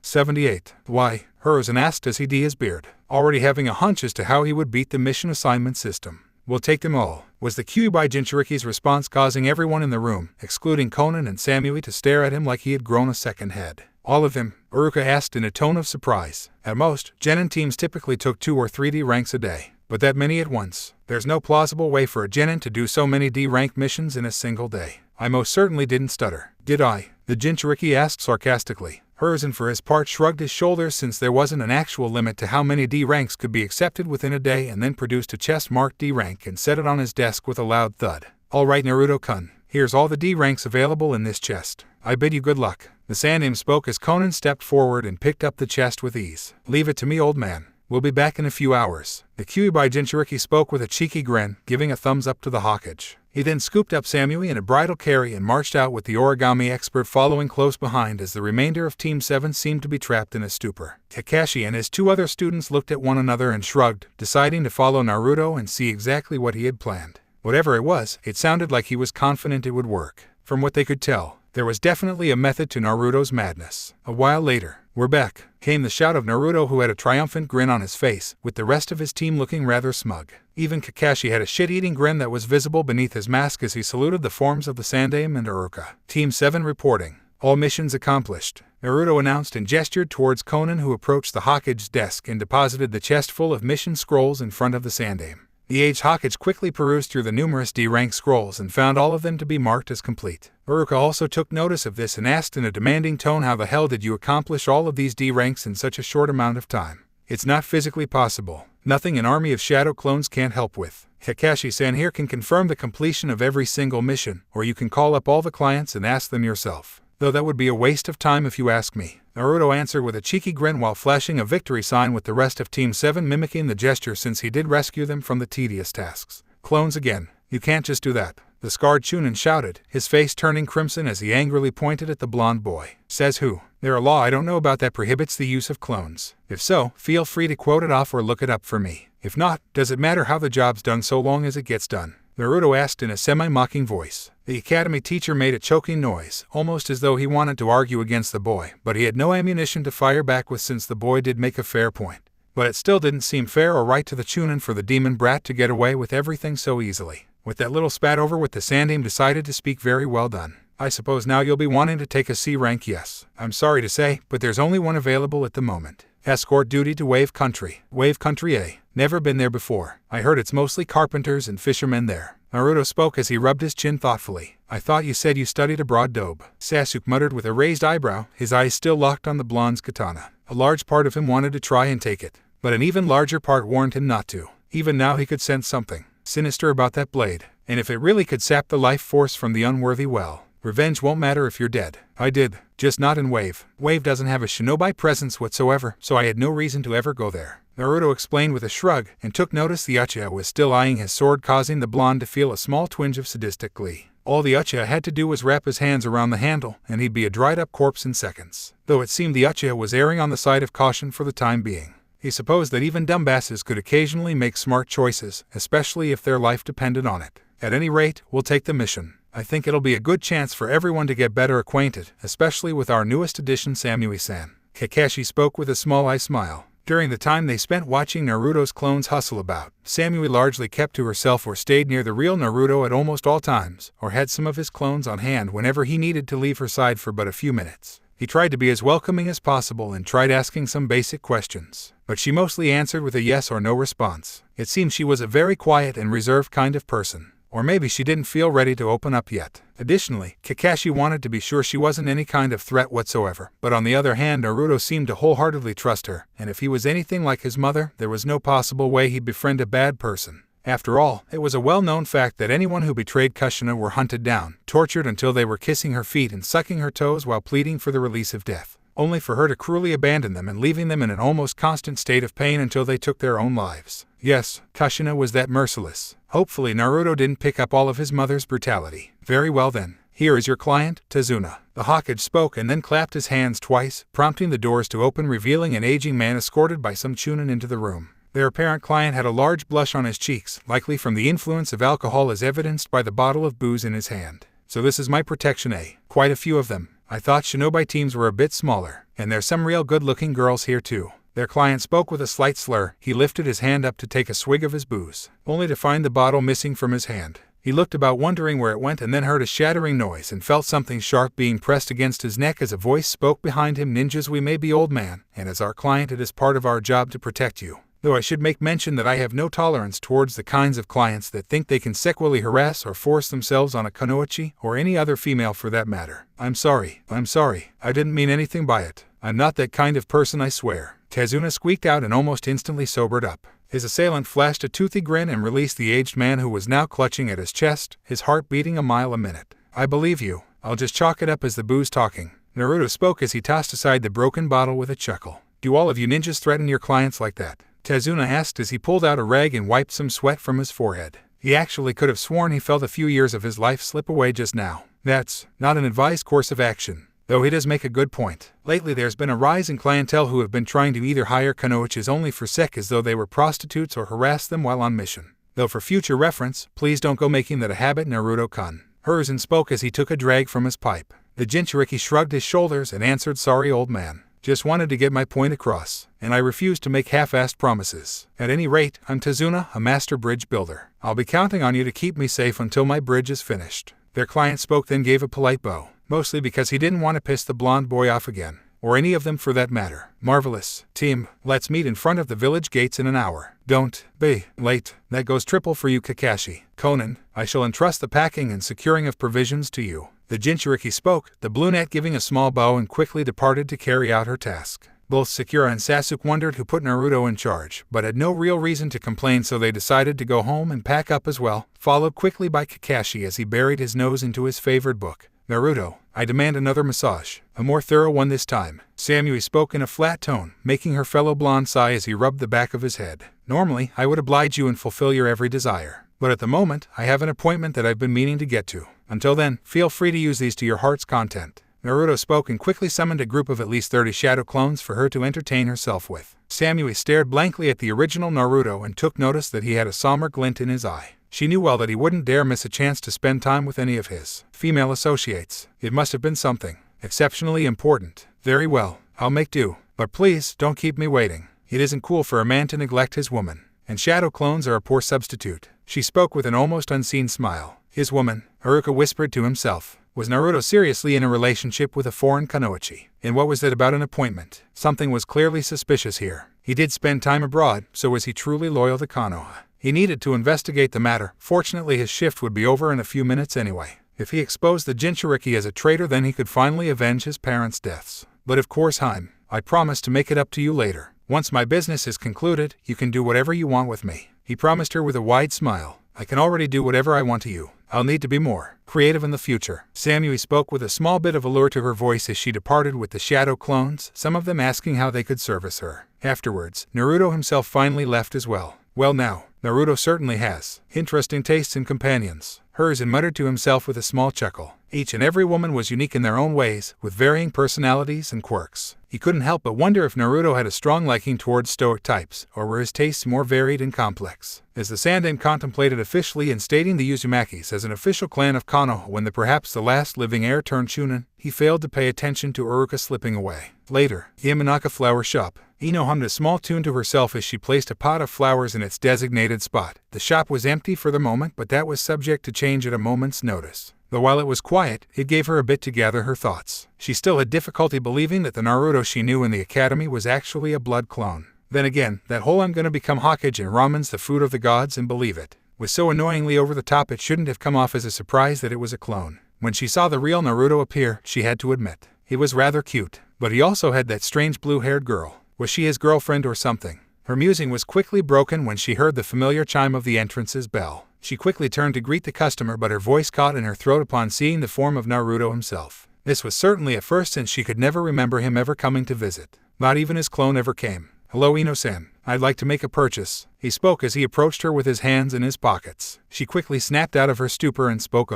78. Why?" Hiruzen asked as he d his beard, already having a hunch as to how he would beat the mission assignment system. "We'll take them all," was the Kyuubi Jinchuriki's response, causing everyone in the room, excluding Conan and Samui, to stare at him like he had grown a second head. "All of them?" Iruka asked in a tone of surprise. At most, genin teams typically took 2 or 3 D ranks a day, but that many at once? There's no plausible way for a genin to do so many D rank missions in a single day. "I most certainly didn't stutter, did I?" the Jinchuriki asked sarcastically. Hiruzen for his part shrugged his shoulders, since there wasn't an actual limit to how many D ranks could be accepted within a day, and then produced a chest marked D rank and set it on his desk with a loud thud. "All right, Naruto-kun, here's all the D ranks available in this chest. I bid you good luck." The Sandame spoke as Conan stepped forward and picked up the chest with ease. "Leave it to me, old man. We'll be back in a few hours." The Kyuubi Jinchuriki spoke with a cheeky grin, giving a thumbs up to the Hokage. He then scooped up Samui in a bridal carry and marched out with the origami expert following close behind, as the remainder of Team 7 seemed to be trapped in a stupor. Kakashi and his 2 other students looked at one another and shrugged, deciding to follow Naruto and see exactly what he had planned. Whatever it was, it sounded like he was confident it would work. From what they could tell, there was definitely a method to Naruto's madness. A while later, "We're back," came the shout of Naruto, who had a triumphant grin on his face, with the rest of his team looking rather smug. Even Kakashi had a shit-eating grin that was visible beneath his mask as he saluted the forms of the Sandame and Iruka. Team 7 reporting. "All missions accomplished," Naruto announced and gestured towards Conan, who approached the Hokage's desk and deposited the chest full of mission scrolls in front of the Sandame. The aged Hokage quickly perused through the numerous D-rank scrolls and found all of them to be marked as complete. Iruka also took notice of this and asked in a demanding tone, "How the hell did you accomplish all of these D-ranks in such a short amount of time?" "It's not physically possible. Nothing an army of shadow clones can't help with. Kakashi-san here can confirm the completion of every single mission, or you can call up all the clients and ask them yourself. Though that would be a waste of time if you ask me," Naruto answered with a cheeky grin while flashing a victory sign, with the rest of Team 7 mimicking the gesture, since he did rescue them from the tedious tasks. Clones again. You can't just do that. The scarred Chunin shouted, his face turning crimson as he angrily pointed at the blonde boy. Says who? There a law I don't know about that prohibits the use of clones? If so, feel free to quote it off or look it up for me. If not, does it matter how the job's done so long as it gets done? Naruto asked in a semi-mocking voice. The academy teacher made a choking noise, almost as though he wanted to argue against the boy, but he had no ammunition to fire back with since the boy did make a fair point. But it still didn't seem fair or right to the Chunin for the demon brat to get away with everything so easily. With that little spat over with, the Sandaime decided to speak. Very well done. I suppose now you'll be wanting to take a C rank. Yes. I'm sorry to say, but there's only one available at the moment. Escort duty to Wave Country. Wave Country, eh? Never been there before. I heard it's mostly carpenters and fishermen there. Naruto spoke as he rubbed his chin thoughtfully. I thought you said you studied abroad, Dobe. Sasuke muttered with a raised eyebrow, his eyes still locked on the blonde's katana. A large part of him wanted to try and take it, but an even larger part warned him not to. Even now he could sense something sinister about that blade, and if it really could sap the life force from the unworthy, well, revenge won't matter if you're dead. I did, just not in Wave. Wave doesn't have a shinobi presence whatsoever, so I had no reason to ever go there. Naruto explained with a shrug, and took notice the Uchiha was still eyeing his sword, causing the blonde to feel a small twinge of sadistic glee. All the Uchiha had to do was wrap his hands around the handle, and he'd be a dried-up corpse in seconds. Though it seemed the Uchiha was erring on the side of caution for the time being. He supposed that even dumbasses could occasionally make smart choices, especially if their life depended on it. At any rate, we'll take the mission. I think it'll be a good chance for everyone to get better acquainted, especially with our newest addition, Samui-san. Kakashi spoke with a small-eye smile. During the time they spent watching Naruto's clones hustle about, Samui largely kept to herself or stayed near the real Naruto at almost all times, or had some of his clones on hand whenever he needed to leave her side for but a few minutes. He tried to be as welcoming as possible and tried asking some basic questions, but she mostly answered with a yes or no response. It seemed she was a very quiet and reserved kind of person. Or maybe she didn't feel ready to open up yet. Additionally, Kakashi wanted to be sure she wasn't any kind of threat whatsoever. But on the other hand, Naruto seemed to wholeheartedly trust her, and if he was anything like his mother, there was no possible way he'd befriend a bad person. After all, it was a well-known fact that anyone who betrayed Kushina were hunted down, tortured until they were kissing her feet and sucking her toes while pleading for the release of death, only for her to cruelly abandon them and leaving them in an almost constant state of pain until they took their own lives. Yes, Kushina was that merciless. Hopefully Naruto didn't pick up all of his mother's brutality. Very well then. Here is your client, Tazuna. The Hokage spoke and then clapped his hands twice, prompting the doors to open, revealing an aging man escorted by some Chunin into the room. Their apparent client had a large blush on his cheeks, likely from the influence of alcohol as evidenced by the bottle of booze in his hand. So this is my protection, eh? Quite a few of them. I thought shinobi teams were a bit smaller, and there's some real good-looking girls here too. Their client spoke with a slight slur. He lifted his hand up to take a swig of his booze, only to find the bottle missing from his hand. He looked about wondering where it went and then heard a shattering noise and felt something sharp being pressed against his neck as a voice spoke behind him. Ninjas, we may be old man, and as our client it is part of our job to protect you. Though I should make mention that I have no tolerance towards the kinds of clients that think they can sexually harass or force themselves on a Konoichi, or any other female for that matter. I'm sorry. I didn't mean anything by it. I'm not that kind of person, I swear. Tazuna squeaked out and almost instantly sobered up. His assailant flashed a toothy grin and released the aged man who was now clutching at his chest, his heart beating a mile a minute. I believe you. I'll just chalk it up as the booze talking. Naruto spoke as he tossed aside the broken bottle with a chuckle. Do all of you ninjas threaten your clients like that? Tazuna asked as he pulled out a rag and wiped some sweat from his forehead. He actually could have sworn he felt a few years of his life slip away just now. That's not an advised course of action. Though he does make a good point. Lately there's been a rise in clientele who have been trying to either hire Konoichis only for sex as though they were prostitutes or harass them while on mission. Though for future reference, please don't go making that a habit, Naruto-kun. Hiruzen spoke as he took a drag from his pipe. The Jinchuriki shrugged his shoulders and answered, sorry old man. Just wanted to get my point across, and I refuse to make half-assed promises. At any rate, I'm Tazuna, a master bridge builder. I'll be counting on you to keep me safe until my bridge is finished. Their client spoke then gave a polite bow. Mostly because he didn't want to piss the blonde boy off again, or any of them for that matter. Marvelous. Team, let's meet in front of the village gates in an hour. Don't be late. That goes triple for you, Kakashi. Conan, I shall entrust the packing and securing of provisions to you. The Jinchuriki spoke, the brunette giving a small bow and quickly departed to carry out her task. Both Sakura and Sasuke wondered who put Naruto in charge, but had no real reason to complain, so they decided to go home and pack up as well, followed quickly by Kakashi as he buried his nose into his favorite book. Naruto, I demand another massage, a more thorough one this time. Samui spoke in a flat tone, making her fellow blonde sigh as he rubbed the back of his head. Normally, I would oblige you and fulfill your every desire, But at the moment, I have an appointment that I've been meaning to get to. Until then, feel free to use these to your heart's content. Naruto spoke and quickly summoned a group of at least 30 shadow clones for her to entertain herself with. Samui stared blankly at the original Naruto and took notice that he had a somber glint in his eye. She knew well that he wouldn't dare miss a chance to spend time with any of his female associates. It must have been something exceptionally important. Very well, I'll make do. But please, don't keep me waiting. It isn't cool for a man to neglect his woman. And shadow clones are a poor substitute. She spoke with an almost unseen smile. His woman, Iruka whispered to himself. Was Naruto seriously in a relationship with a foreign kunoichi? And what was it about an appointment? Something was clearly suspicious here. He did spend time abroad, so was he truly loyal to Konoha? He needed to investigate the matter. Fortunately, his shift would be over in a few minutes anyway. If he exposed the Jinchuriki as a traitor, then he could finally avenge his parents' deaths. But of course, I promise to make it up to you later. Once my business is concluded, you can do whatever you want with me. He promised her with a wide smile. I can already do whatever I want to you. I'll need to be more creative in the future. Samui spoke with a small bit of allure to her voice as she departed with the shadow clones, some of them asking how they could service her. Afterwards, Naruto himself finally left as well. Well now, Naruto certainly has interesting tastes in companions. Hers, and muttered to himself with a small chuckle. Each and every woman was unique in their own ways, with varying personalities and quirks. He couldn't help but wonder if Naruto had a strong liking towards stoic types, or were his tastes more varied and complex. As the Sandaime contemplated officially instating the Uzumakis as an official clan of Konoha when perhaps the last living heir turned Chunin, he failed to pay attention to Iruka slipping away. Later, Yamanaka Flower Shop. Ino hummed a small tune to herself as she placed a pot of flowers in its designated spot. The shop was empty for the moment, but that was subject to change at a moment's notice. Though while it was quiet, it gave her a bit to gather her thoughts. She still had difficulty believing that the Naruto she knew in the academy was actually a blood clone. Then again, that whole "I'm gonna become Hokage and ramen's the food of the gods and believe it" was so annoyingly over the top it shouldn't have come off as a surprise that it was a clone. When she saw the real Naruto appear, she had to admit, he was rather cute. But he also had that strange blue-haired girl. Was she his girlfriend or something? Her musing was quickly broken when she heard the familiar chime of the entrance's bell. She quickly turned to greet the customer, but her voice caught in her throat upon seeing the form of Naruto himself. This was certainly a first, since she could never remember him ever coming to visit. Not even his clone ever came. "Hello, Ino-san. I'd like to make a purchase." He spoke as he approached her with his hands in his pockets. She quickly snapped out of her stupor and spoke,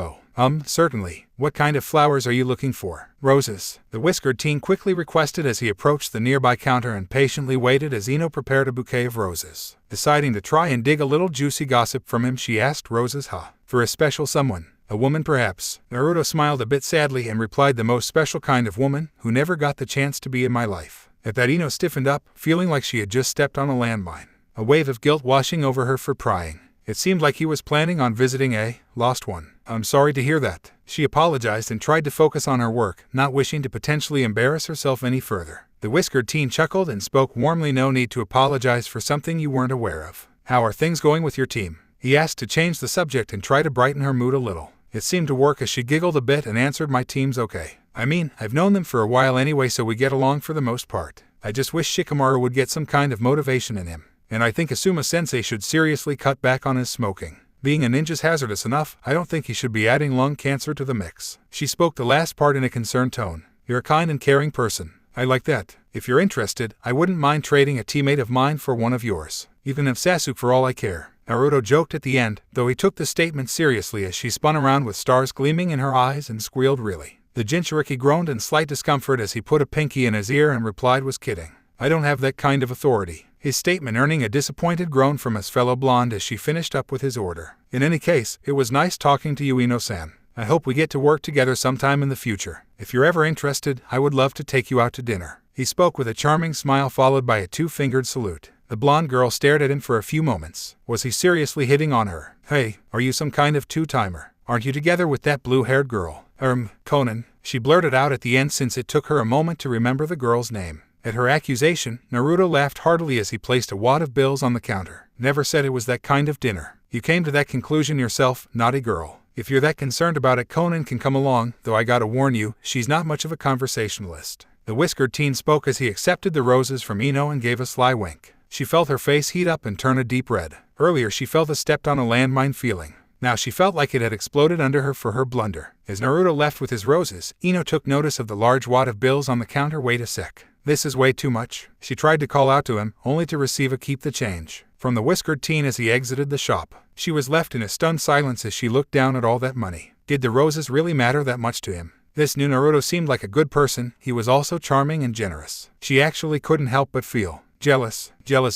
certainly. What kind of flowers are you looking for?" "Roses," the whiskered teen quickly requested as he approached the nearby counter and patiently waited as Ino prepared a bouquet of roses. Deciding to try and dig a little juicy gossip from him, she asked, "Roses, huh? For a special someone? A woman, perhaps?" Naruto smiled a bit sadly and replied, "The most special kind of woman, who never got the chance to be in my life." At that, Ino stiffened up, feeling like she had just stepped on a landmine. A wave of guilt washing over her for prying. It seemed like he was planning on visiting a lost one. "I'm sorry to hear that." She apologized and tried to focus on her work, not wishing to potentially embarrass herself any further. The whiskered teen chuckled and spoke warmly. "No need to apologize for something you weren't aware of. How are things going with your team?" He asked to change the subject and try to brighten her mood a little. It seemed to work as she giggled a bit and answered, "My team's okay. I mean, I've known them for a while anyway, so we get along for the most part. I just wish Shikamaru would get some kind of motivation in him. And I think Asuma-sensei should seriously cut back on his smoking. Being a ninja's hazardous enough, I don't think he should be adding lung cancer to the mix." She spoke the last part in a concerned tone. "You're a kind and caring person. I like that. If you're interested, I wouldn't mind trading a teammate of mine for one of yours. Even if Sasuke, for all I care." Naruto joked at the end, though he took the statement seriously as she spun around with stars gleaming in her eyes and squealed, "Really?" The Jinchuriki groaned in slight discomfort as he put a pinky in his ear and replied, "Was kidding. I don't have that kind of authority." His statement earning a disappointed groan from his fellow blonde as she finished up with his order. "In any case, it was nice talking to you, Ino-san. I hope we get to work together sometime in the future. If you're ever interested, I would love to take you out to dinner." He spoke with a charming smile followed by a two-fingered salute. The blonde girl stared at him for a few moments. Was he seriously hitting on her? "Hey, are you some kind of two-timer? Aren't you together with that blue-haired girl?" Conan," she blurted out at the end, since it took her a moment to remember the girl's name. At her accusation, Naruto laughed heartily as he placed a wad of bills on the counter. "Never said it was that kind of dinner. You came to that conclusion yourself, naughty girl. If you're that concerned about it, Conan can come along, though I gotta warn you, she's not much of a conversationalist." The whiskered teen spoke as he accepted the roses from Ino and gave a sly wink. She felt her face heat up and turn a deep red. Earlier she felt a stepped on a landmine feeling. Now she felt like it had exploded under her for her blunder. As Naruto left with his roses, Ino took notice of the large wad of bills on the counter. "Wait a sec. This is way too much." She tried to call out to him, only to receive a "keep the change." from the whiskered teen as he exited the shop. She was left in a stunned silence as she looked down at all that money. Did the roses really matter that much to him? This new Naruto seemed like a good person. He was also charming and generous. She actually couldn't help but feel jealous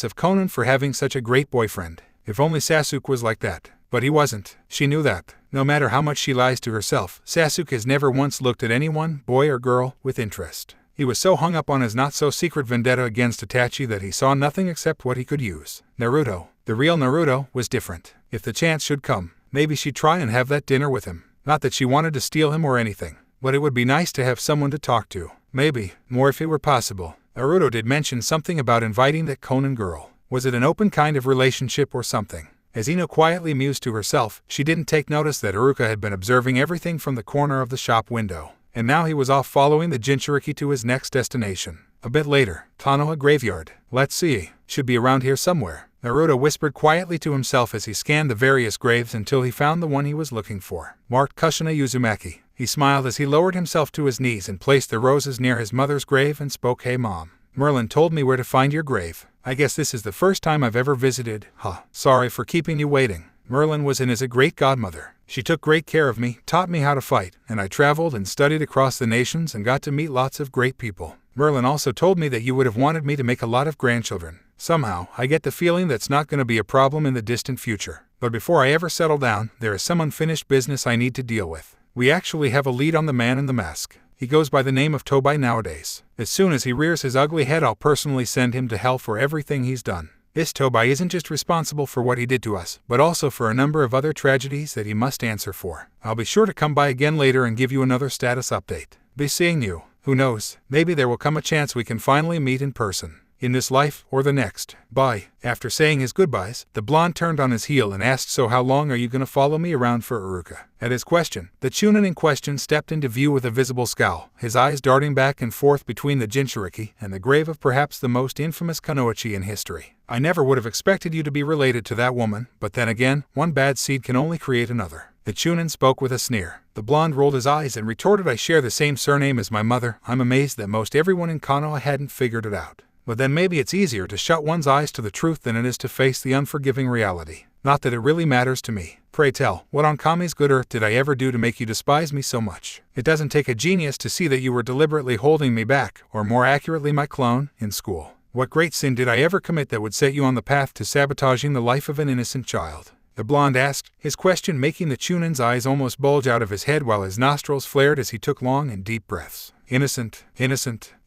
of Conan for having such a great boyfriend. If only Sasuke was like that. But he wasn't. She knew that. No matter how much she lies to herself, Sasuke has never once looked at anyone, boy or girl, with interest. He was so hung up on his not-so-secret vendetta against Itachi that he saw nothing except what he could use. Naruto, the real Naruto, was different. If the chance should come, maybe she'd try and have that dinner with him. Not that she wanted to steal him or anything, but it would be nice to have someone to talk to. Maybe, more if it were possible. Naruto did mention something about inviting that Conan girl. Was it an open kind of relationship or something? As Ino quietly mused to herself, she didn't take notice that Iruka had been observing everything from the corner of the shop window. And now he was off following the Jinchuriki to his next destination. A bit later, Konoha graveyard. Let's see, should be around here somewhere. Naruto whispered quietly to himself as he scanned the various graves until he found the one he was looking for. Marked Kushina Uzumaki. He smiled as he lowered himself to his knees and placed the roses near his mother's grave and spoke, "Hey Mom. Merlin told me where to find your grave. I guess this is the first time I've ever visited. Sorry for keeping you waiting." Merlin was in as a great godmother. She took great care of me, taught me how to fight, and I traveled and studied across the nations and got to meet lots of great people. Merlin also told me that you would have wanted me to make a lot of grandchildren. Somehow, I get the feeling that's not going to be a problem in the distant future. But before I ever settle down, there is some unfinished business I need to deal with. We actually have a lead on the man in the mask. He goes by the name of Tobai nowadays. As soon as he rears his ugly head, I'll personally send him to hell for everything he's done. This Tobai isn't just responsible for what he did to us, but also for a number of other tragedies that he must answer for. I'll be sure to come by again later and give you another status update. Be seeing you. Who knows, maybe there will come a chance we can finally meet in person. In this life or the next. Bye. After saying his goodbyes, the blonde turned on his heel and asked, "So how long are you going to follow me around for, Iruka?" At his question, the Chunin in question stepped into view with a visible scowl, his eyes darting back and forth between the Jinchuriki and the grave of perhaps the most infamous Kunoichi in history. "I never would have expected you to be related to that woman, but then again, one bad seed can only create another." The Chunin spoke with a sneer. The blonde rolled his eyes and retorted, "I share the same surname as my mother." I'm amazed that most everyone in Konoha hadn't figured it out. But then maybe it's easier to shut one's eyes to the truth than it is to face the unforgiving reality. Not that it really matters to me. Pray tell, what on Kami's good earth did I ever do to make you despise me so much? It doesn't take a genius to see that you were deliberately holding me back, or more accurately my clone, in school. What great sin did I ever commit that would set you on the path to sabotaging the life of an innocent child? The blonde asked, his question making the Chunin's eyes almost bulge out of his head while his nostrils flared as he took long and deep breaths. Innocent?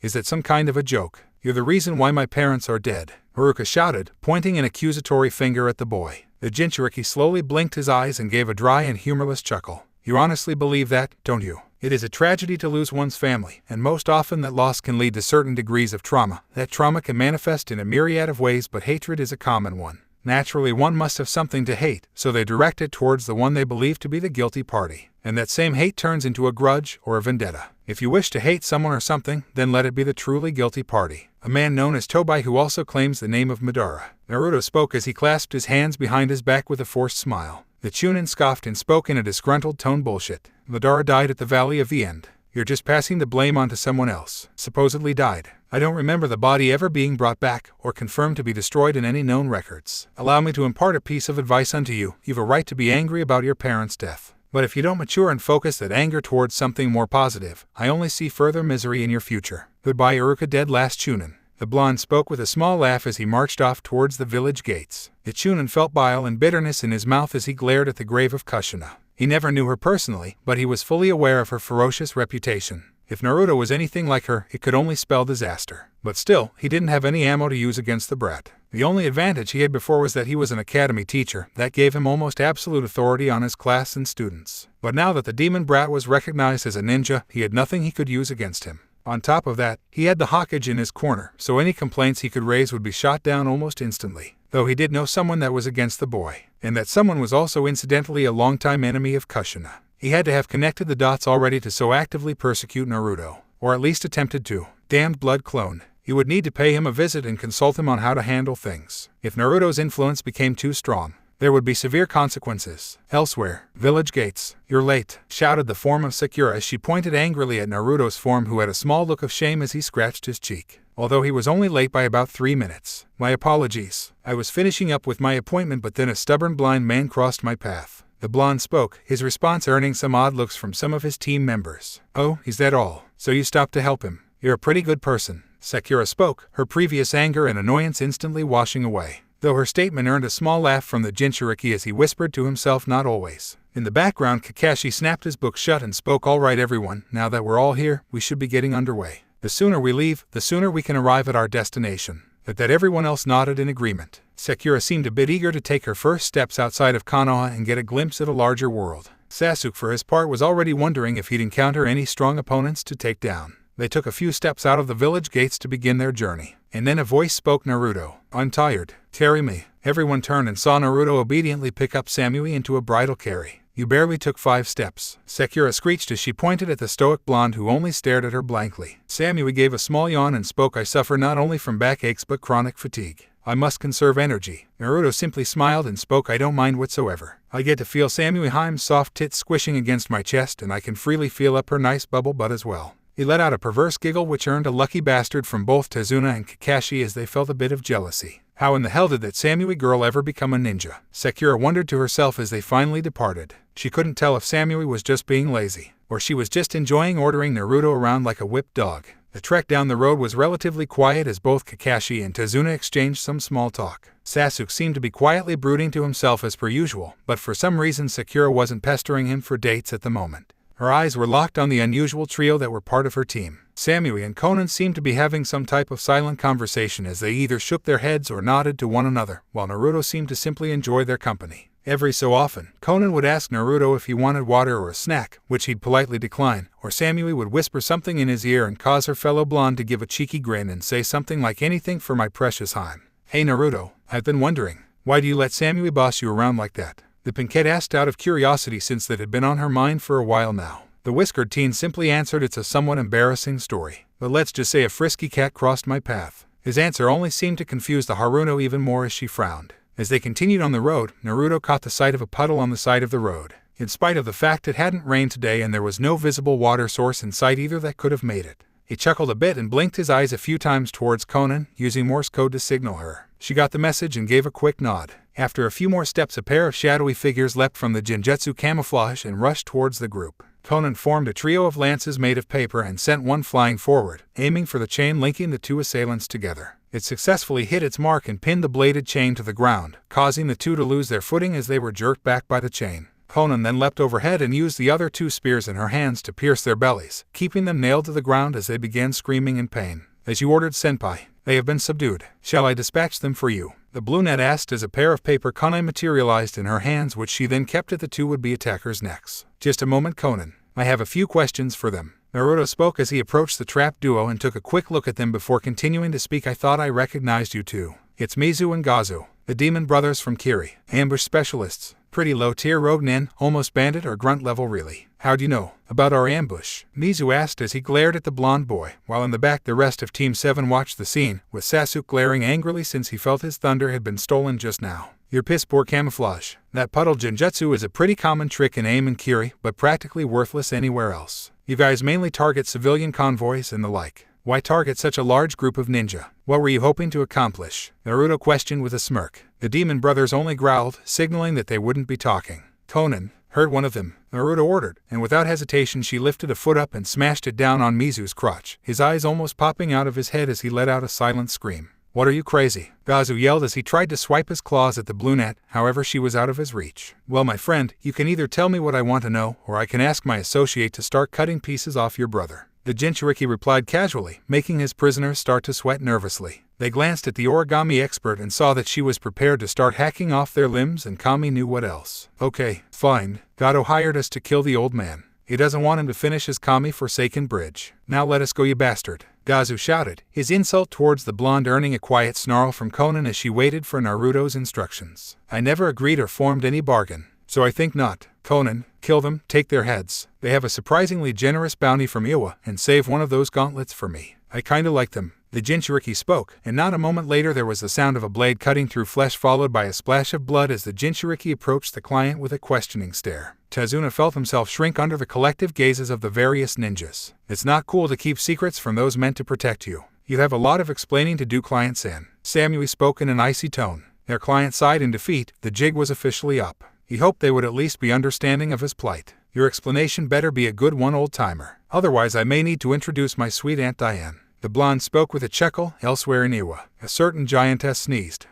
Is that some kind of a joke? You're the reason why my parents are dead, Iruka shouted, pointing an accusatory finger at the boy. The Jinchuriki slowly blinked his eyes and gave a dry and humorless chuckle. You honestly believe that, don't you? It is a tragedy to lose one's family, and most often that loss can lead to certain degrees of trauma. That trauma can manifest in a myriad of ways, but hatred is a common one. Naturally, one must have something to hate, so they direct it towards the one they believe to be the guilty party. And that same hate turns into a grudge or a vendetta. If you wish to hate someone or something, then let it be the truly guilty party. A man known as Tobai who also claims the name of Madara. Naruto spoke as he clasped his hands behind his back with a forced smile. The Chunin scoffed and spoke in a disgruntled tone, "Bullshit. Madara died at the Valley of the End. You're just passing the blame on to someone else. Supposedly died. I don't remember the body ever being brought back or confirmed to be destroyed in any known records. Allow me to impart a piece of advice unto you. You've a right to be angry about your parents' death. But if you don't mature and focus that anger towards something more positive, I only see further misery in your future. Goodbye, Iruka, dead last Chunin." The blonde spoke with a small laugh as he marched off towards the village gates. The Chunin felt bile and bitterness in his mouth as he glared at the grave of Kushina. He never knew her personally, but he was fully aware of her ferocious reputation. If Naruto was anything like her, it could only spell disaster. But still, he didn't have any ammo to use against the brat. The only advantage he had before was that he was an academy teacher. That gave him almost absolute authority on his class and students. But now that the demon brat was recognized as a ninja, he had nothing he could use against him. On top of that, he had the Hokage in his corner, so any complaints he could raise would be shot down almost instantly. Though he did know someone that was against the boy, and that someone was also incidentally a longtime enemy of Kushina. He had to have connected the dots already to so actively persecute Naruto, or at least attempted to. Damned blood clone. He would need to pay him a visit and consult him on how to handle things. If Naruto's influence became too strong, there would be severe consequences. Elsewhere, village gates. "You're late," shouted the form of Sakura as she pointed angrily at Naruto's form, who had a small look of shame as he scratched his cheek. although he was only late by about 3 minutes. My apologies. I was finishing up with my appointment, but then a stubborn blind man crossed my path. The blonde spoke, his response earning some odd looks from some of his team members. Oh, is that all? So you stopped to help him? You're a pretty good person. Sakura spoke, her previous anger and annoyance instantly washing away, though her statement earned a small laugh from the Jinchuriki as he whispered to himself, not always. In the background, Kakashi snapped his book shut and spoke, all right everyone, now that we're all here, we should be getting underway. The sooner we leave, the sooner we can arrive at our destination. At that everyone else nodded in agreement. Sakura seemed a bit eager to take her first steps outside of Konoha and get a glimpse of a larger world. Sasuke for his part was already wondering if he'd encounter any strong opponents to take down. They took a few steps out of the village gates to begin their journey. And then a voice spoke, Naruto. I'm tired. Carry me. Everyone turned and saw Naruto obediently pick up Samui into a bridal carry. You barely took 5 steps. Sakura screeched as she pointed at the stoic blonde who only stared at her blankly. Samui gave a small yawn and spoke, I suffer not only from backaches but chronic fatigue. I must conserve energy. Naruto simply smiled and spoke, I don't mind whatsoever. I get to feel Samui Haim's soft tits squishing against my chest, and I can freely feel up her nice bubble butt as well. He let out a perverse giggle which earned a lucky bastard from both Tazuna and Kakashi as they felt a bit of jealousy. How in the hell did that Samui girl ever become a ninja? Sakura wondered to herself as they finally departed. She couldn't tell if Samui was just being lazy, or she was just enjoying ordering Naruto around like a whipped dog. The trek down the road was relatively quiet as both Kakashi and Tazuna exchanged some small talk. Sasuke seemed to be quietly brooding to himself as per usual, but for some reason Sakura wasn't pestering him for dates at the moment. Her eyes were locked on the unusual trio that were part of her team. Samui and Konan seemed to be having some type of silent conversation as they either shook their heads or nodded to one another, while Naruto seemed to simply enjoy their company. Every so often, Konan would ask Naruto if he wanted water or a snack, which he'd politely decline, or Samui would whisper something in his ear and cause her fellow blonde to give a cheeky grin and say something like, anything for my precious Haim. Hey Naruto, I've been wondering, why do you let Samui boss you around like that? The Pinkette asked out of curiosity since that had been on her mind for a while now. The whiskered teen simply answered, it's a somewhat embarrassing story, but let's just say a frisky cat crossed my path. His answer only seemed to confuse the Haruno even more as she frowned. As they continued on the road, Naruto caught the sight of a puddle on the side of the road. In spite of the fact it hadn't rained today and there was no visible water source in sight either that could have made it. He chuckled a bit and blinked his eyes a few times towards Konan, using Morse code to signal her. She got the message and gave a quick nod. After a few more steps, a pair of shadowy figures leapt from the Genjutsu camouflage and rushed towards the group. Konan formed a trio of lances made of paper and sent one flying forward, aiming for the chain linking the two assailants together. It successfully hit its mark and pinned the bladed chain to the ground, causing the two to lose their footing as they were jerked back by the chain. Konan then leapt overhead and used the other 2 spears in her hands to pierce their bellies, keeping them nailed to the ground as they began screaming in pain. As you ordered, Senpai. They have been subdued. Shall I dispatch them for you? The brunette asked as a pair of paper kunai materialized in her hands, which she then kept at the 2 would-be attackers' necks. Just a moment, Konan. I have a few questions for them. Naruto spoke as he approached the trapped duo and took a quick look at them before continuing to speak. I thought I recognized you too. It's Mizu and Gazu, the demon brothers from Kiri. Ambush specialists. Pretty low-tier rogue nin, almost bandit or grunt level really. How'd you know about our ambush? Mizu asked as he glared at the blonde boy, while in the back the rest of Team 7 watched the scene, with Sasuke glaring angrily since he felt his thunder had been stolen just now. Your piss-poor camouflage. That puddle genjutsu is a pretty common trick in AIM and Kiri, but practically worthless anywhere else. You guys mainly target civilian convoys and the like. Why target such a large group of ninja? What were you hoping to accomplish? Naruto questioned with a smirk. The demon brothers only growled, signaling that they wouldn't be talking. Konan, hurt one of them, Naruto ordered, and without hesitation she lifted a foot up and smashed it down on Mizu's crotch, his eyes almost popping out of his head as he let out a silent scream. What are you crazy? Gazu yelled as he tried to swipe his claws at the brunette, however she was out of his reach. Well my friend, you can either tell me what I want to know, or I can ask my associate to start cutting pieces off your brother. The Jinchuriki replied casually, making his prisoners start to sweat nervously. They glanced at the origami expert and saw that she was prepared to start hacking off their limbs, and Kami knew what else. Okay, fine. Gato hired us to kill the old man. He doesn't want him to finish his Kami-forsaken bridge. Now let us go, you bastard. Gazu shouted, his insult towards the blonde earning a quiet snarl from Konan as she waited for Naruto's instructions. I never agreed or formed any bargain. So I think not. Konan, kill them, take their heads. They have a surprisingly generous bounty from Iwa, and save one of those gauntlets for me. I kinda like them. The Jinchuriki spoke, and not a moment later there was the sound of a blade cutting through flesh followed by a splash of blood as the Jinchuriki approached the client with a questioning stare. Tazuna felt himself shrink under the collective gazes of the various ninjas. It's not cool to keep secrets from those meant to protect you. You have a lot of explaining to do, client-san. Samui spoke in an icy tone. Their client sighed in defeat. The jig was officially up. He hoped they would at least be understanding of his plight. Your explanation better be a good one, old-timer. Otherwise I may need to introduce my sweet Aunt Diane. The blonde spoke with a chuckle. Elsewhere in Iwa, a certain giantess sneezed.